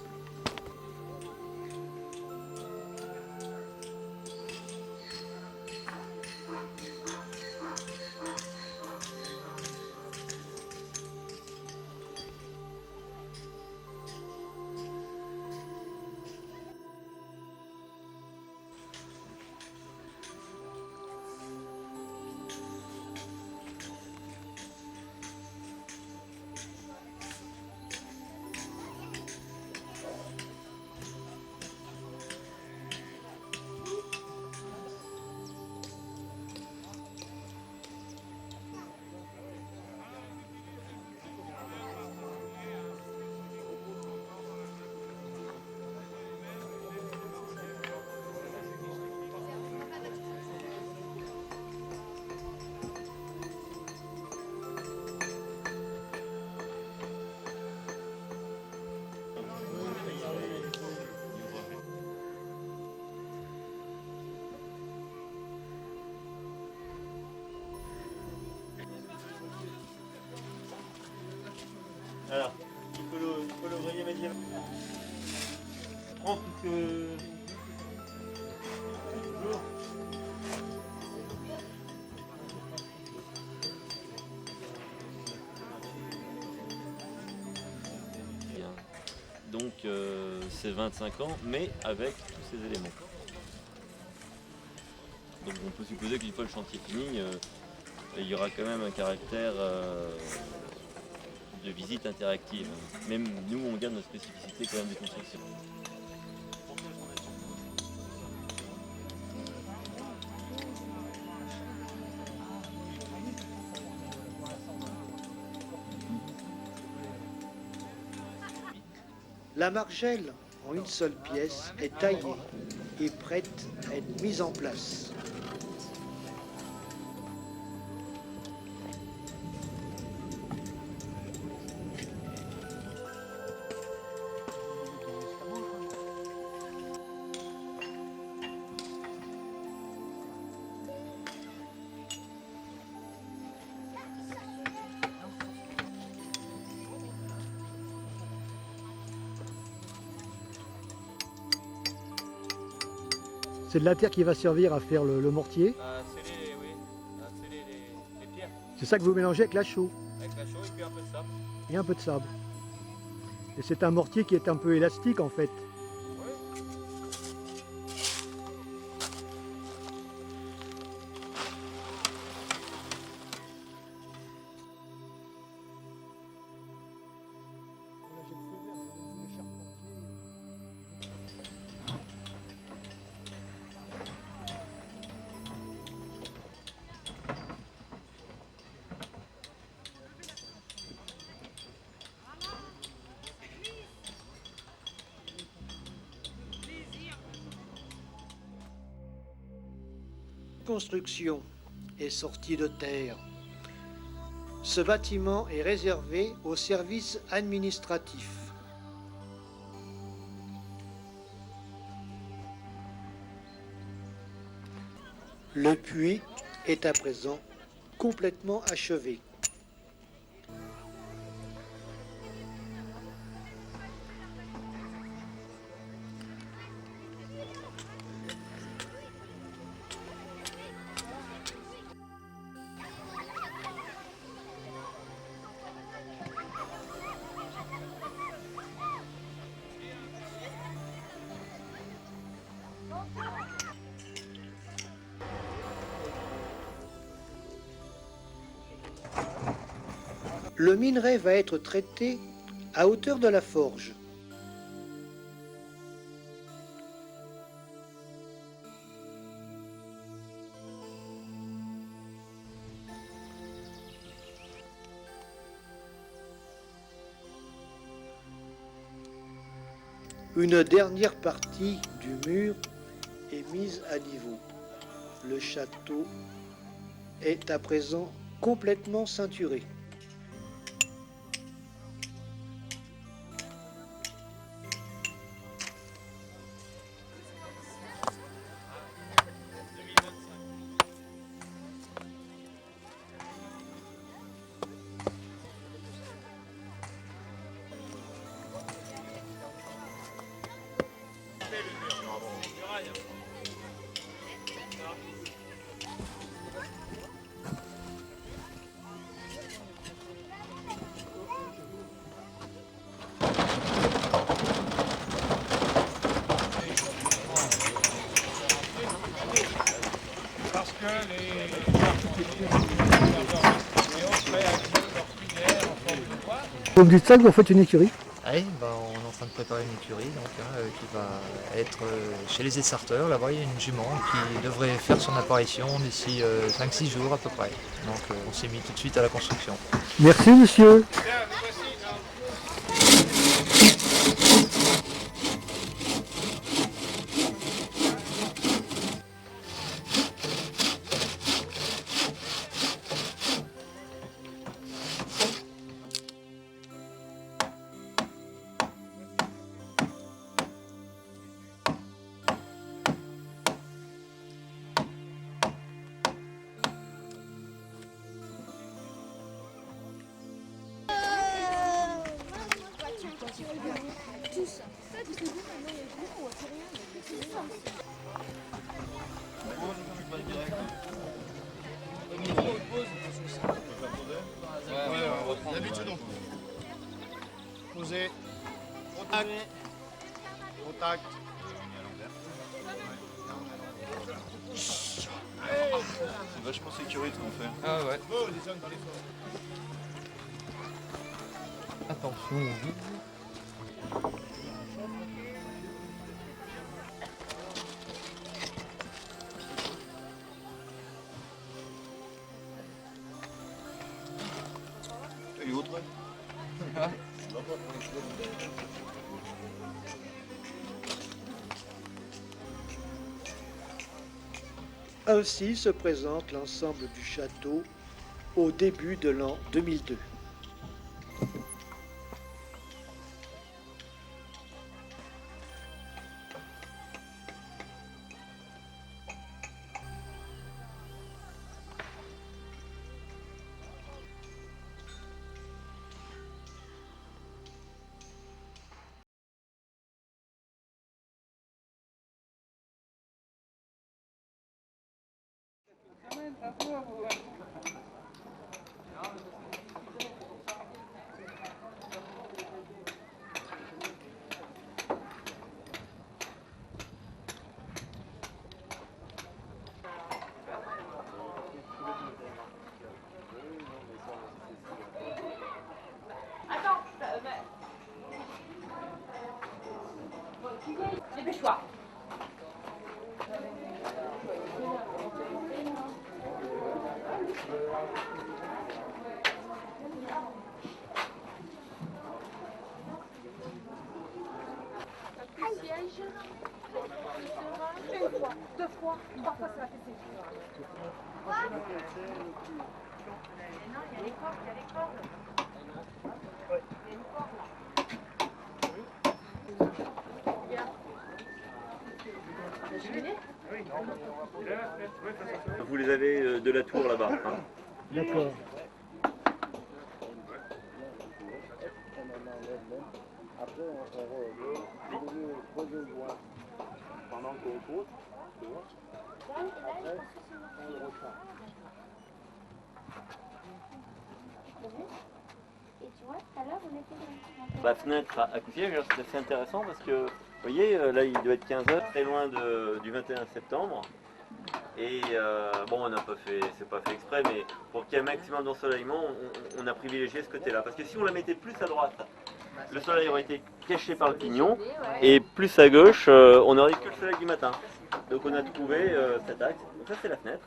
G: Alors, il faut l'ouvrier médiéval.
D: prend quelques jours.
G: Donc c'est 25 ans, mais avec tous ces éléments. Donc on peut supposer qu'une fois le chantier fini, il y aura quand même un caractère de visite interactive. Même nous, on garde notre spécificité quand même des constructions.
A: La margelle, en une seule pièce, est taillée et prête à être mise en place.
O: C'est de la terre qui va servir à faire le mortier.
D: À sceller, oui, à sceller les pierres.
O: C'est ça que vous mélangez avec la chaux
D: Avec la chaux et puis un peu de sable.
O: et un peu de sable. Et c'est un mortier qui est un peu élastique en fait.
A: Construction est sortie de terre. Ce bâtiment est réservé aux services administratifs. Le puits est à présent complètement achevé. Le minerai va être traité à hauteur de la forge. Une dernière partie du mur est mise à niveau. Le château est à présent complètement ceinturé.
D: Parce que les
O: Vous me dites ça que vous faites une écurie?
K: Oui, on est en train de préparer une écurie donc, qui va être chez les Essarteurs. Là-bas, il y a une jument qui devrait faire son apparition d'ici 5-6 jours à peu près. Donc on s'est mis tout de suite à la construction.
O: Merci monsieur.
N: tous. Ça, parce que vous, maintenant, il y a plus, on voit plus rien. C'est ça.
P: D'habitude, on pose. Posez. Contact. Contact.
M: C'est vachement sécurité ce qu'on fait.
K: Ah ouais.
P: Oh, les hommes dans les forêts.
K: Attention.
M: Et autre
A: Ainsi se présente l'ensemble du château au début de l'an 2002.
N: Dépêche-toi. Une fois, deux fois, trois fois, ça va fesser. Non, il y a les cordes, il y a les cordes. Il y a une corde là. La cheminée ?
G: Vous les avez de la tour là-bas. Hein.
O: D'accord.
J: Après, on creuse le bois pendant qu'on compte, tu vois. Après, on le recharge.
N: Et tu vois, tout à l'heure, on était dans
G: La fenêtre à Coutiège, c'est assez intéressant parce que, vous voyez, là il doit être 15h, très loin du 21 septembre. Et bon, on n'a pas fait, c'est pas fait exprès, mais pour qu'il y ait un maximum d'ensoleillement, on a privilégié ce côté-là. Parce que si on la mettait plus à droite, le soleil aurait été caché par le pignon, et plus à gauche, on n'aurait que le soleil du matin. Donc on a trouvé cet axe. Donc ça c'est la fenêtre.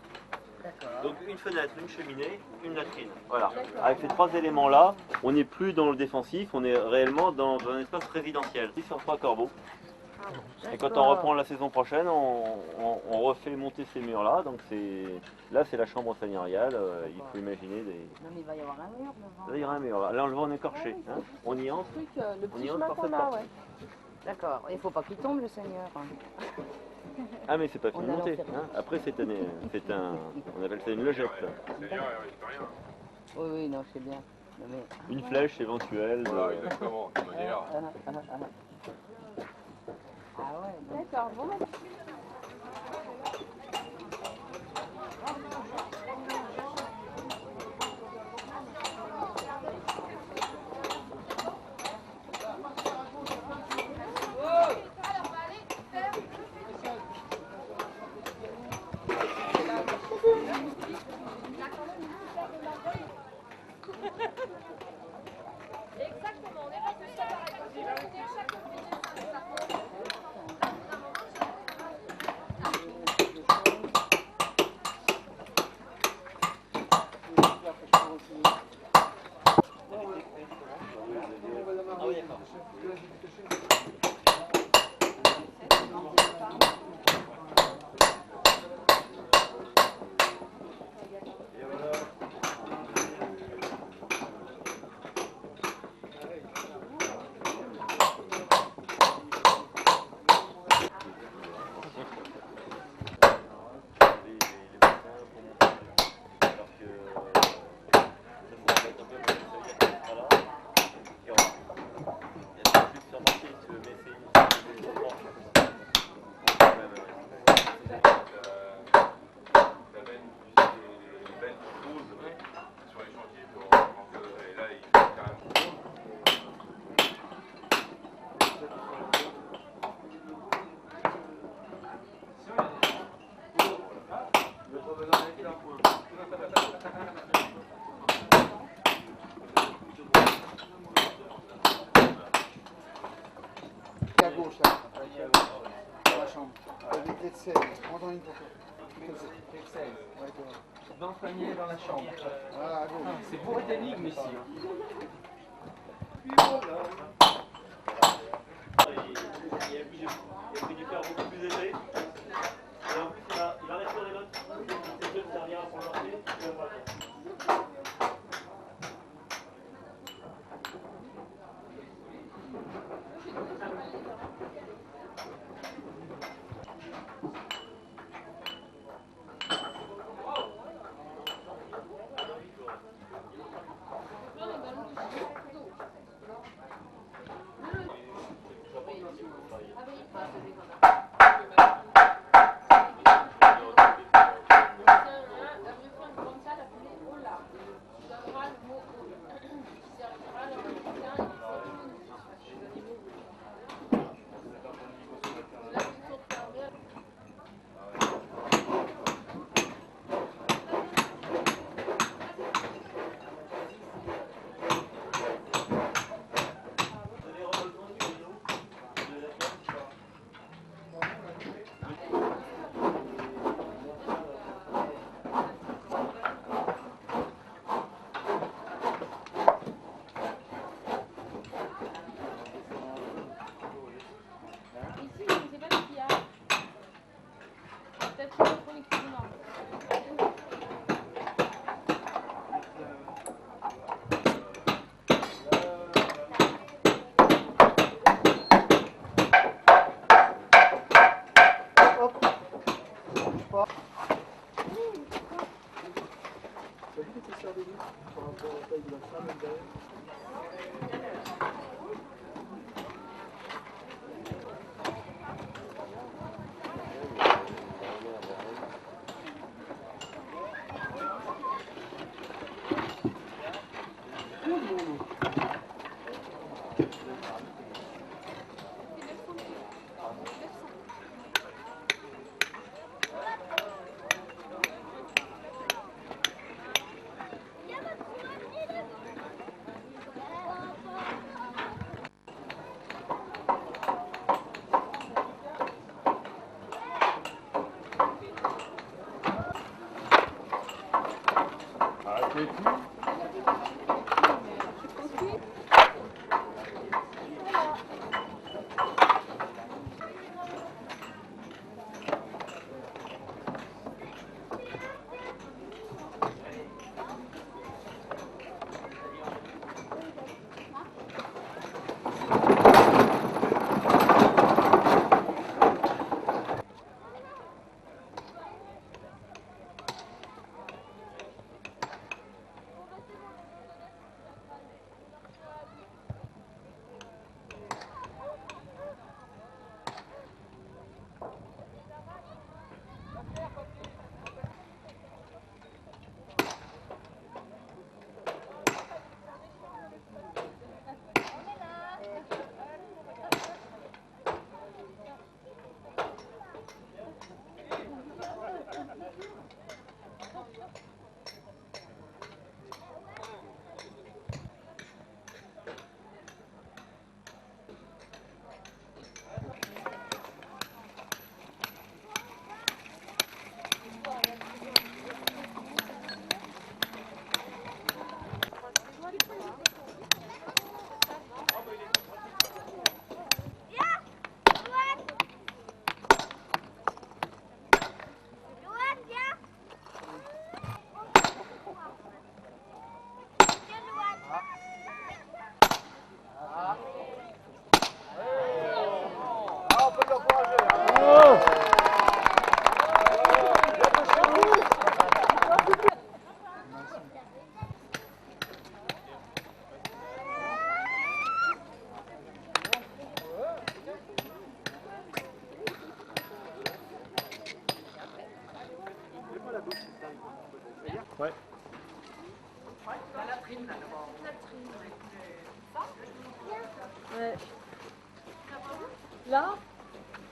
G: Donc une fenêtre, une cheminée, une latrine. Voilà. Avec ces trois éléments-là, on n'est plus dans le défensif, on est réellement dans un espace résidentiel. Ici sur 3 corbeaux. Et quand on reprend la saison prochaine, on refait monter ces murs-là. Donc là c'est la chambre seigneuriale. Il faut imaginer des.
Q: Non mais il va y avoir un mur devant.
G: Là il y aura un mur. Là on le voit en écorché. Hein. On y entre.
Q: Le petit
G: entre
Q: chemin
G: par
Q: qu'on
G: cette
Q: a,
G: porte.
Q: ouais. D'accord. Il faut pas qu'il tombe le Seigneur.
G: Ah mais c'est pas fini de
Q: On a
G: monter.
Q: l'enfer.
G: Hein. Après on appelle ça une logette.
Q: Oui, oui, non, c'est bien. Non, mais...
G: Une flèche éventuelle.
P: Exactement, de manière.
Q: Ah ouais, d'accord. Bon, bah...
N: Exactement, on est là, c'est ça.
L: gauche, là. Dans la chambre. Évitez de 16. Prends-en une pour toi. 16. Ouais, toi.
D: 20 paniers dans la chambre.
L: Voilà, à gauche.
D: C'est bourré d'énigmes ici.
R: Il a pris du fer beaucoup plus épais. Et en plus, il a restauré l'autre. C'est deux, ça revient à son lancer.
D: Ouais.
F: Ouais. Là,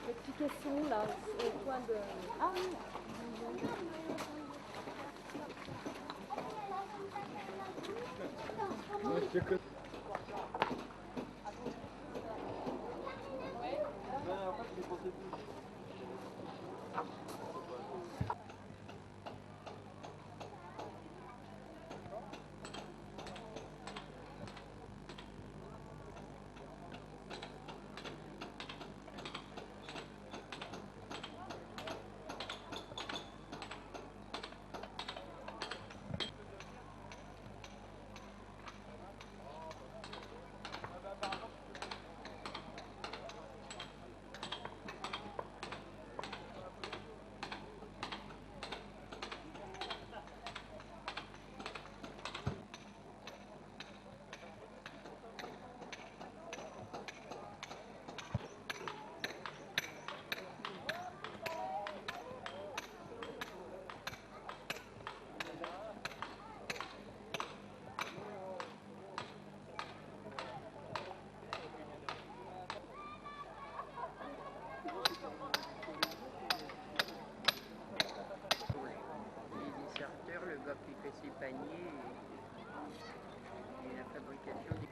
F: l'explication, là, au point de... Ah oui.
Q: panier et la fabrication des...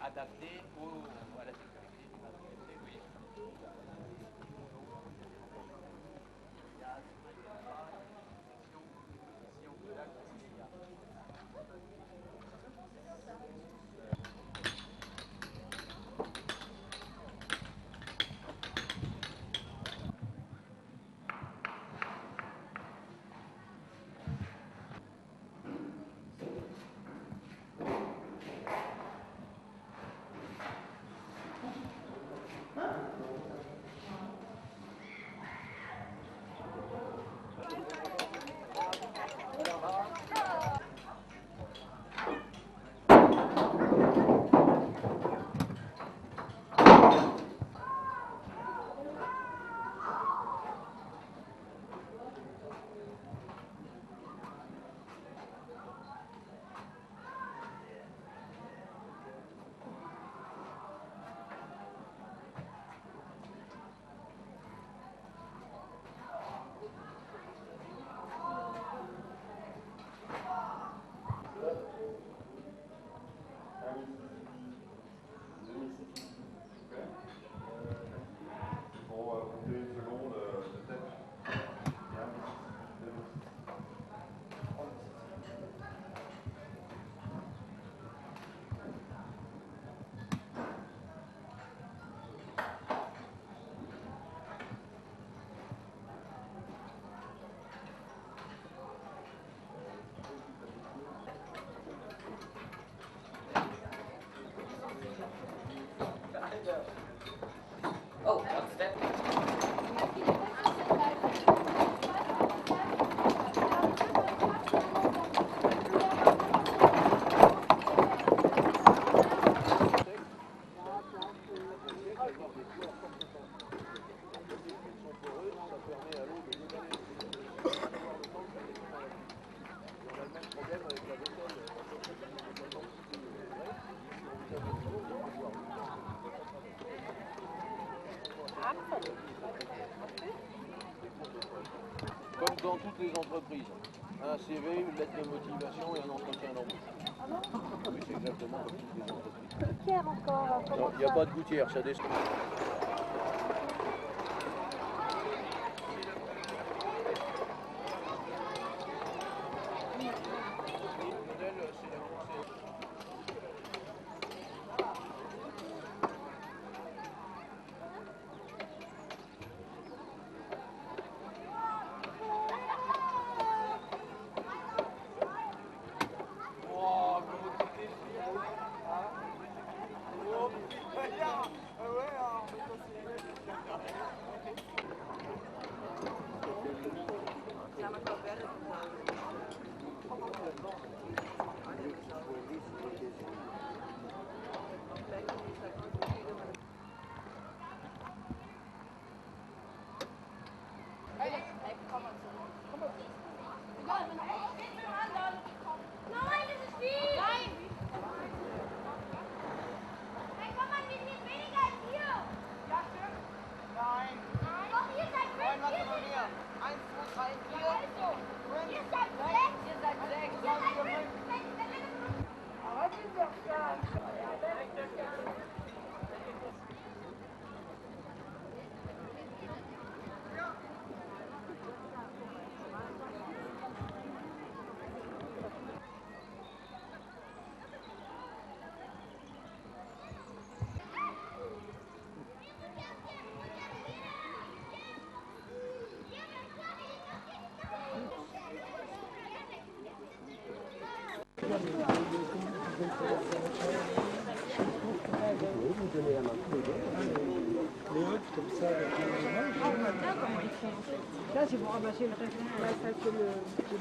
P: Adapté à la technologie.
Q: Oh, what's that?
P: Comme dans toutes les entreprises, un CV, une lettre de motivation et un entretien d'embauche. Oui, c'est exactement comme toutes les entreprises.
N: Gouttière encore.
P: Non, il n'y a pas de gouttière, ça descend.
Q: Nein. Nein, was denn noch mehr? 1, 2, 3, 4. 5, 6. Là, c'est pour ramasser le reste. Là, ça, c'est le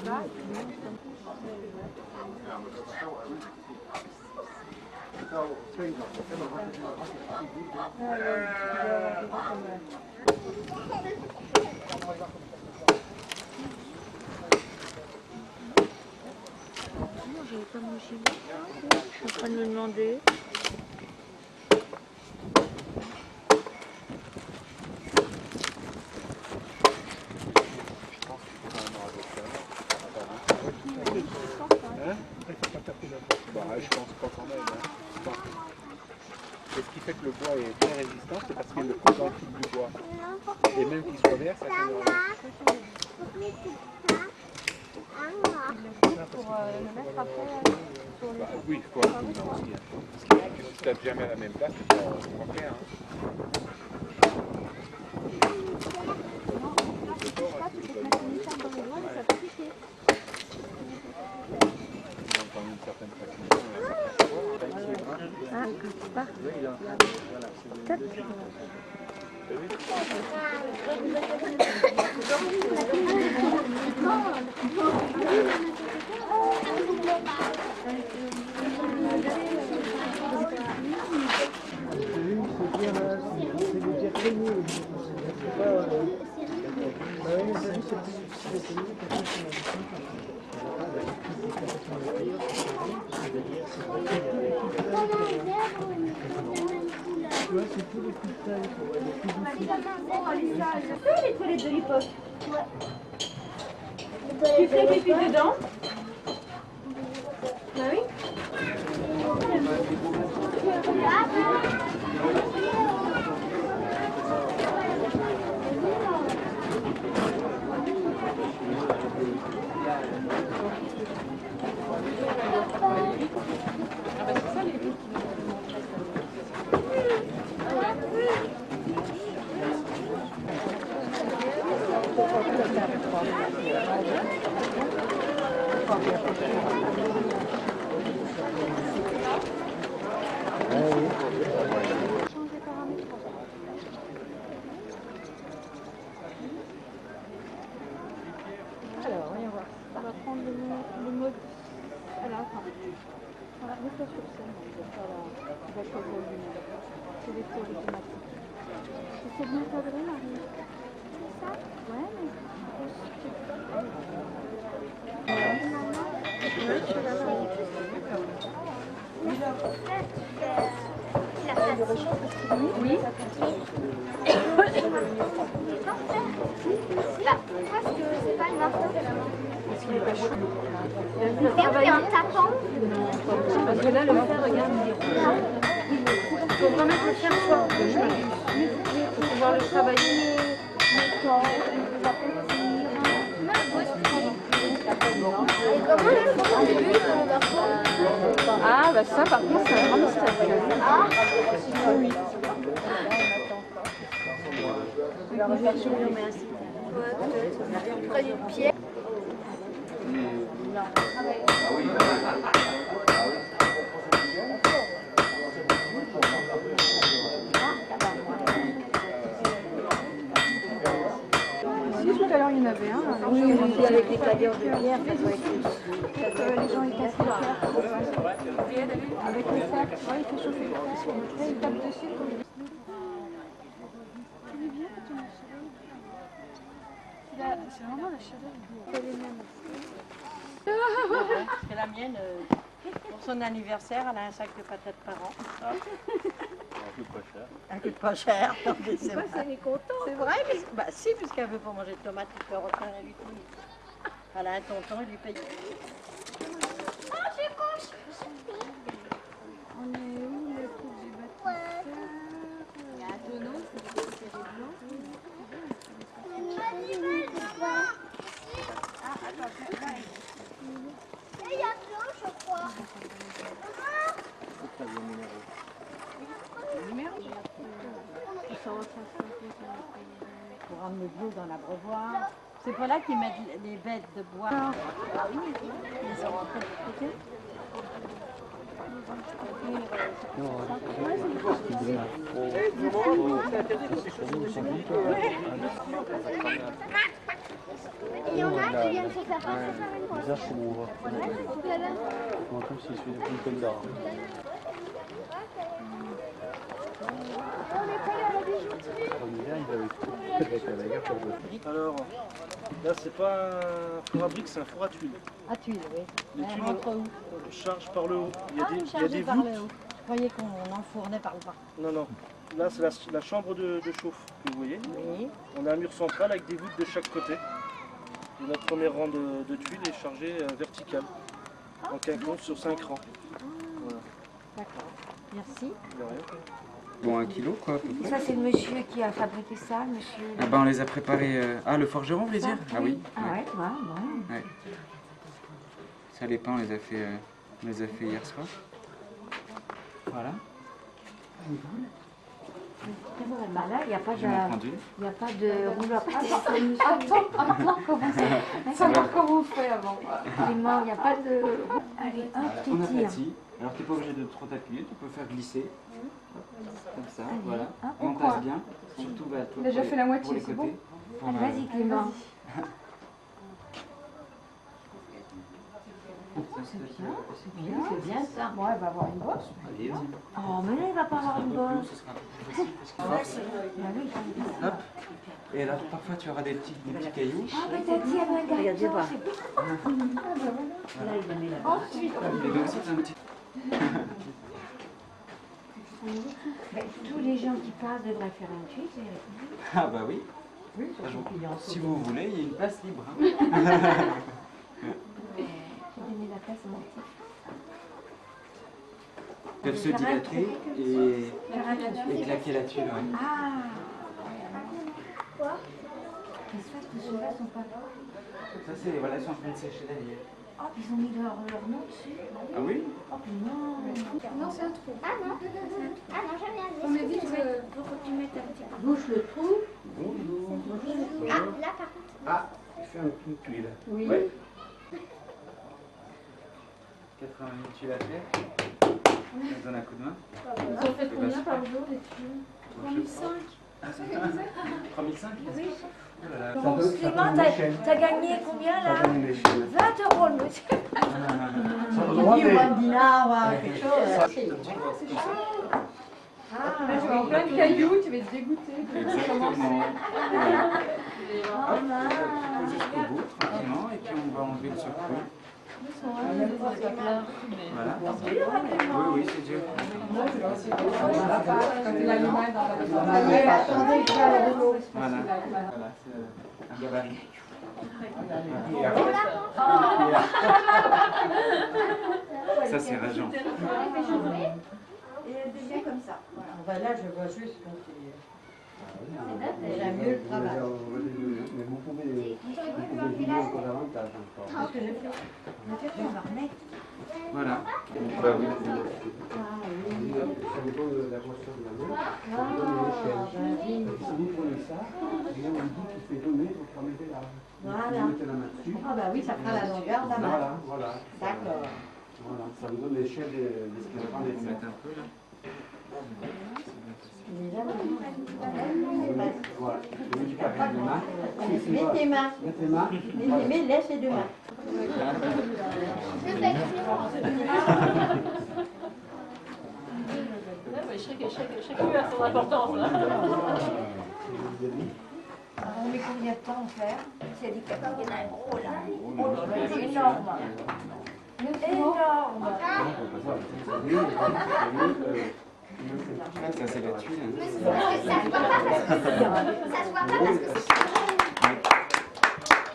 Q: bas. J'avais pas mon gilet. Je suis en train de me demander.
J: Je pense pas quand même. Et ce qui fait que le bois est très résistant, c'est parce qu'il y a le coup dans le fil du bois. Et même qu'il soit vert, ça fait
N: Pour le mettre après sur les...
J: oui, il faut un coup dans aussi. Parce que si tu tapes jamais à la même place, tu vas faire.
N: Les toilettes de l'époque. Tu fais pipi dedans? Bah oui. Alors, voyons voir. On va prendre le mode. Alors, attends. Voilà, mets-toi sur scène. Voilà, tu vas choisir le numéro. C'est les tours automatiques. C'est bien cadré, Marie. C'est ça? Ouais, mais. Oui.
S: Pourquoi est-ce que c'est pas le marteau?
N: Parce qu'il est pas chaud.
S: Et on fait en tapant.
N: Parce que là, le fer, regarde, il est rouge. Il faut vraiment que le fer soit rouge. Pour pouvoir le travailler. Ah, bah ça, par contre, c'est un grand mystère. Ah, oui.
S: On va refaire sur le merci. Près du pied.
N: Si, tout à l'heure, il y en avait un.
Q: Oui, oui, avec les claviers de pierre, ça doit être
N: les gens, ils cassent les pierres. Avec le fer, ouais, il fait chauffer le fer. Après, il tape dessus. Il est bien quand on a le soleil. C'est vraiment la chaleur. C'est les mêmes.
Q: Parce que la mienne, pour son anniversaire, elle a un sac de patates par an.
P: Ah. Un coûte pas cher.
Q: Un coûte pas cher. Non, mais c'est vrai.
S: Elle est contente.
Q: C'est vrai, mais bah si, puisqu'elle veut pas manger de tomates, il peut refaire la lutte. Elle a un tonton, il lui paye.
S: Oh, j'ai couche.
N: On est où le truc du bâtiment?
S: Il y a un tonneau, c'est blanc.
N: Ah, attends, là.
S: Et il y a blanc, je crois.
Q: Pour rendre le bleu dans l'abreuvoir. C'est pas là qu'ils mettent les bêtes de bois.
N: Ah oui,
Q: ils sont rentrés de côté.
S: Il y en a qui viennent se faire passer par une voie.
D: Les arches, c'est bon, on voit. Comme s'il suit une peine d'art. Alors, là c'est pas un four à briques, c'est un four à tuiles.
Q: À tuiles, oui.
D: Les tuiles,
Q: Entre où?
D: on charge par le haut. Il y a
Q: Ah,
D: des,
Q: vous
D: il y a
Q: chargez
D: des
Q: par
D: voûtes.
Q: le haut. Je croyais qu'on enfournait par le bas.
D: Non, non. Là c'est la chambre de chauffe que vous voyez.
Q: Oui.
D: On a un mur central avec des voûtes de chaque côté. Et notre premier rang de tuiles est chargé vertical. En quinconce sur 5 rangs. Voilà.
Q: D'accord. Merci.
D: De rien.
T: Bon, 1 kilo quoi à peu près.
N: Ça, c'est le monsieur qui a fabriqué ça, monsieur.
T: Ah bah on les a préparés. Ah, le forgeron, vous voulez dire? Ah oui.
N: Ah ouais, ouais.
T: Ouais. Ça, les pains, on les a fait hier soir. Voilà.
N: Bah là, il n'y a pas
T: Je vais m'en prendre une.
N: il n'y a pas de rouleau à pâté.
S: Attends, comment ça? Savoir comment on fait avant.
N: Il est mort, il n'y a pas de... Allez, un
T: On
N: petit tir.
T: aplatit. Alors tu n'es pas obligé de trop t'appuyer, tu peux faire glisser. Comme ça,
N: Allez.
T: voilà.
N: Ah,
T: On
N: pourquoi
T: passe bien. Surtout bah, toi,
S: Déjà
T: pour
S: fait
T: les-
S: la moitié,
T: pour les
S: c'est
T: côtés.
S: bon.
T: Pour,
N: Allez, vas-y Clément.
Q: C'est bien ça. Bon, elle va avoir une bosse.
T: Allez, vas-y.
N: Oh, mais là, il va pas avoir une bosse.
T: Ce sera plus facile parce qu'il force.
N: Bah oui.
T: Hop. Et là, parfois, tu auras des petits cailloux.
N: Ah, mais t'as dit avec un
Q: Regardez
N: garçon,
Q: pas.
N: c'est bien.
Q: Là, il a mis la bosse.
N: Ensuite,
T: Et donc, c'est un petit...
N: ben, tous les gens qui passent devraient faire un tweet.
T: Ah bah oui.
Q: Oui, surtout qu'il est en
T: Si vous voulez, il y a une place libre. Hein.
N: Faut donner la place à mon petit.
T: Ils peuvent se dilater et claquer la tuile. Ouais.
N: Ah. Quoi? Les faces de ceux-là sont pas là.
T: Ça, c'est voilà, ils sont en train de sécher derrière.
N: Oh, ils ont mis leur nom dessus.
T: Ah oui?
N: Oh, non.
S: Non, c'est un trou. Ah non, ah non, j'ai rien dit.
Q: On évite
S: Faut que tu mettes un petit peu.
Q: Bouche le trou.
S: Ah, là par contre.
J: Ah, il fait un peu de tuile.
Q: Oui.
T: Ouais. 80 minutes tuiles à faire. Je donne un coup de main.
S: Vous en faites combien par jour les tuiles
T: 3005. 3005?
S: Oui.
T: Oh là là.
N: Bon, Clément, t'as gagné combien là? 20 € le monsieur.
Q: Il y a un dinar ou quelque chose.
S: Là, tu vas en plein de cailloux, tu vas te dégoûter.
T: Exactement. Voilà. Jusqu'au bout, tranquillement, et puis on va enlever le surplus. Voilà. Oui, oui, c'est dur.
S: Quand il a les mains dans la
Q: Allez, attendez, je vais à la rouleau.
T: Voilà. Voilà, c'est un gabarit. Ça, c'est rageant.
Q: Et elle devient comme ça. Voilà. Là, je vois juste quand il j'aime mieux le travail.
J: Mais vous pouvez vider encore davantage.
Q: Qu'est-ce que j'ai fait? Je vais m'en remettre.
T: Voilà. Bah oui.
J: Ça dépend de la grosseur de la main. Ça vous donne une échelle. Si vous prenez ça, il y a un bout qui fait 2 mètres, vous mettez large.
Q: Voilà.
J: Vous mettez la main dessus.
Q: Ah bah oui, ça fera la longueur de la main.
J: Voilà, voilà.
Q: D'accord.
J: Voilà, ça vous donne l'échelle de ce qu'il y a dans les
T: On va mettre un peu là.
J: Voilà. Vous récupérez les mains.
Q: Mets tes mains.
J: Mets tes mains.
Q: Mais laisse les deux mains.
F: Chacun a son importance.
N: Alors, on met combien de temps à faire? Si elle dit qu'il y en a un gros là. Oh là là, c'est énorme. Énorme.
T: Ça, c'est la tuile.
S: Ça se voit pas parce que c'est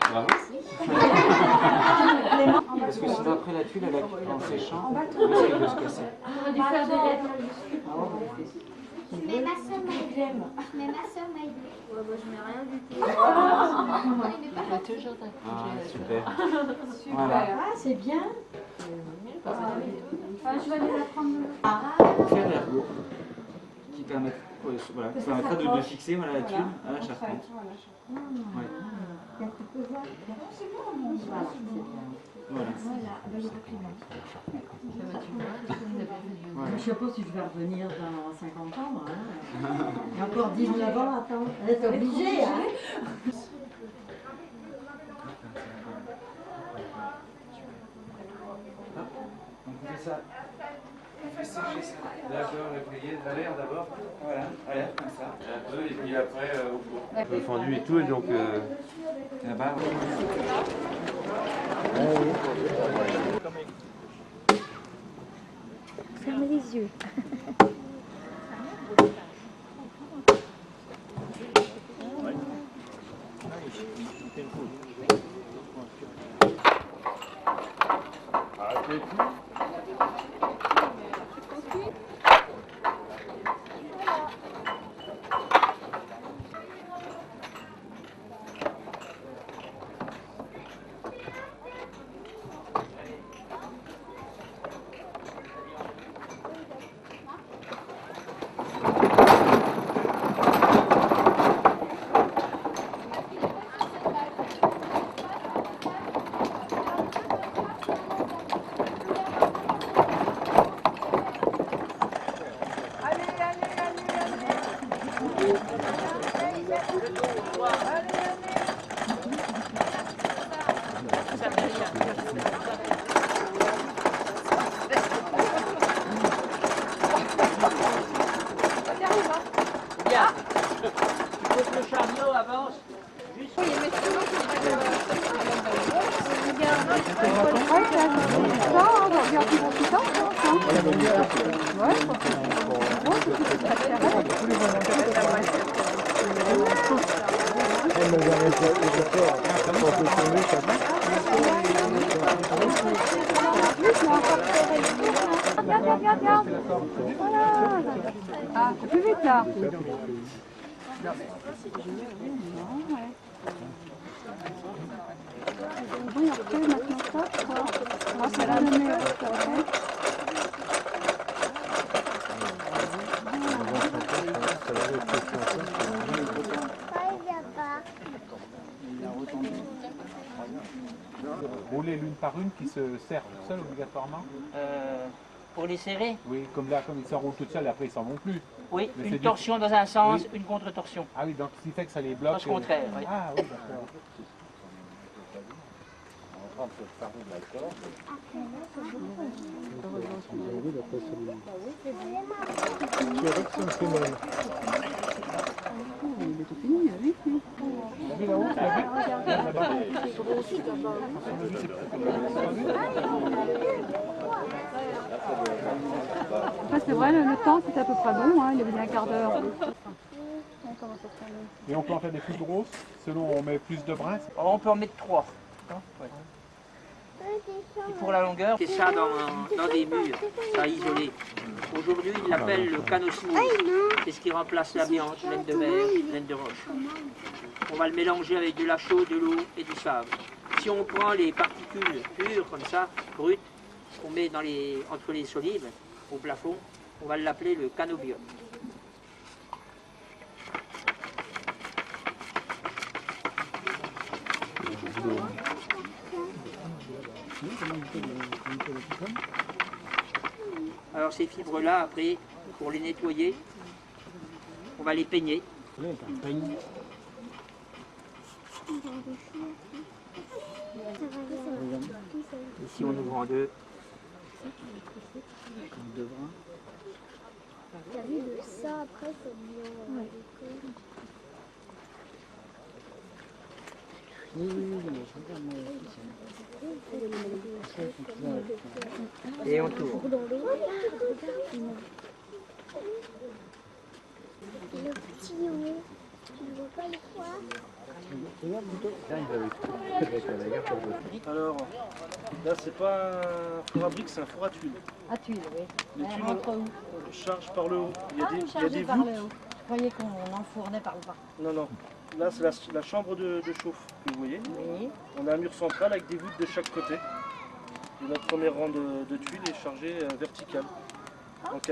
T: Bravo. Parce que sinon après la tuile, en séchant, elle risque de se casser.
S: On aurait dû faire des lettres mais ma soeur m'a aidé. Mais ma soeur m'a aidé. Ouais, bah, je mets rien du tout.
F: Je vais toujours t'accuser.
T: Ah, super.
Q: Super.
T: Voilà.
Q: Ah, c'est bien.
S: Je vais aller la prendre.
T: Faire l'ergot qui permettra, voilà, qui permettra de fixer voilà, la tuile à la charpente. Ouais.
Q: Tu peux voir. Voilà, c'est bien.
T: Voilà.
Q: Je ne sais pas si je vais revenir dans 50 ans. Hein. Il y a encore 19 ans, attends. Elle est obligée. Hein.
T: Donc on fait ça. On fait sécher ça. D'accord, le plier de l'air d'abord. Voilà, à l'air comme ça. Un peu, et puis après au four. Un peu fendu et tout, et donc là-bas.
S: Fermez les yeux. Ah, c'est plus vite là. Oui, on refait maintenant ça, je crois. Moi, c'est la meilleure.
J: Rouler l'une par une qui se serrent tout seul obligatoirement.
U: Pour les serrer?
J: Oui, comme là, comme ils s'enroulent tout seuls, après ils s'en vont plus.
U: Oui,
J: mais
U: une torsion dans un sens,
J: oui.
U: une contre-torsion.
J: Ah oui, donc ce qui fait que ça les bloque.
U: Sens contraire, oui.
J: Ah oui, d'accord.
S: Enfin, c'est vrai, le temps c'est à peu près bon, hein, il y avait un quart d'heure.
J: Et on peut en faire des plus grosses, selon on met plus de brins.
U: On peut en mettre 3. Et pour la longueur, c'est ça dans des murs, ça isolé. Aujourd'hui, ils l'appellent le canot smooth. C'est ce qui remplace l'amiante, laine de verre, laine de roche. On va le mélanger avec de la chaux, de l'eau et du sable. Si on prend les particules pures, comme ça, brutes, qu'on met entre les solides, au plafond, on va l'appeler le canobium. Alors ces fibres-là, après, pour les nettoyer, on va les peigner. Ici on ouvre en deux.
S: T'as vu de ça après, c'est bien.
U: Et on tourne.
S: Le petit haut, tu ne vois pas le foie?
D: Alors, là c'est pas un four à briques, c'est un four à tuiles.
Q: À tuiles, oui.
D: Les tuiles,
Q: Entre où?
D: on charge par le haut. Il y a des
Q: par le
D: voûtes.
Q: haut. Je croyais qu'on enfournait par le bas.
D: Non, non. Là c'est la chambre de chauffe que vous voyez.
Q: Oui.
D: On a un mur central avec des voûtes de chaque côté. Et notre premier rang de tuiles est chargé vertical. Donc,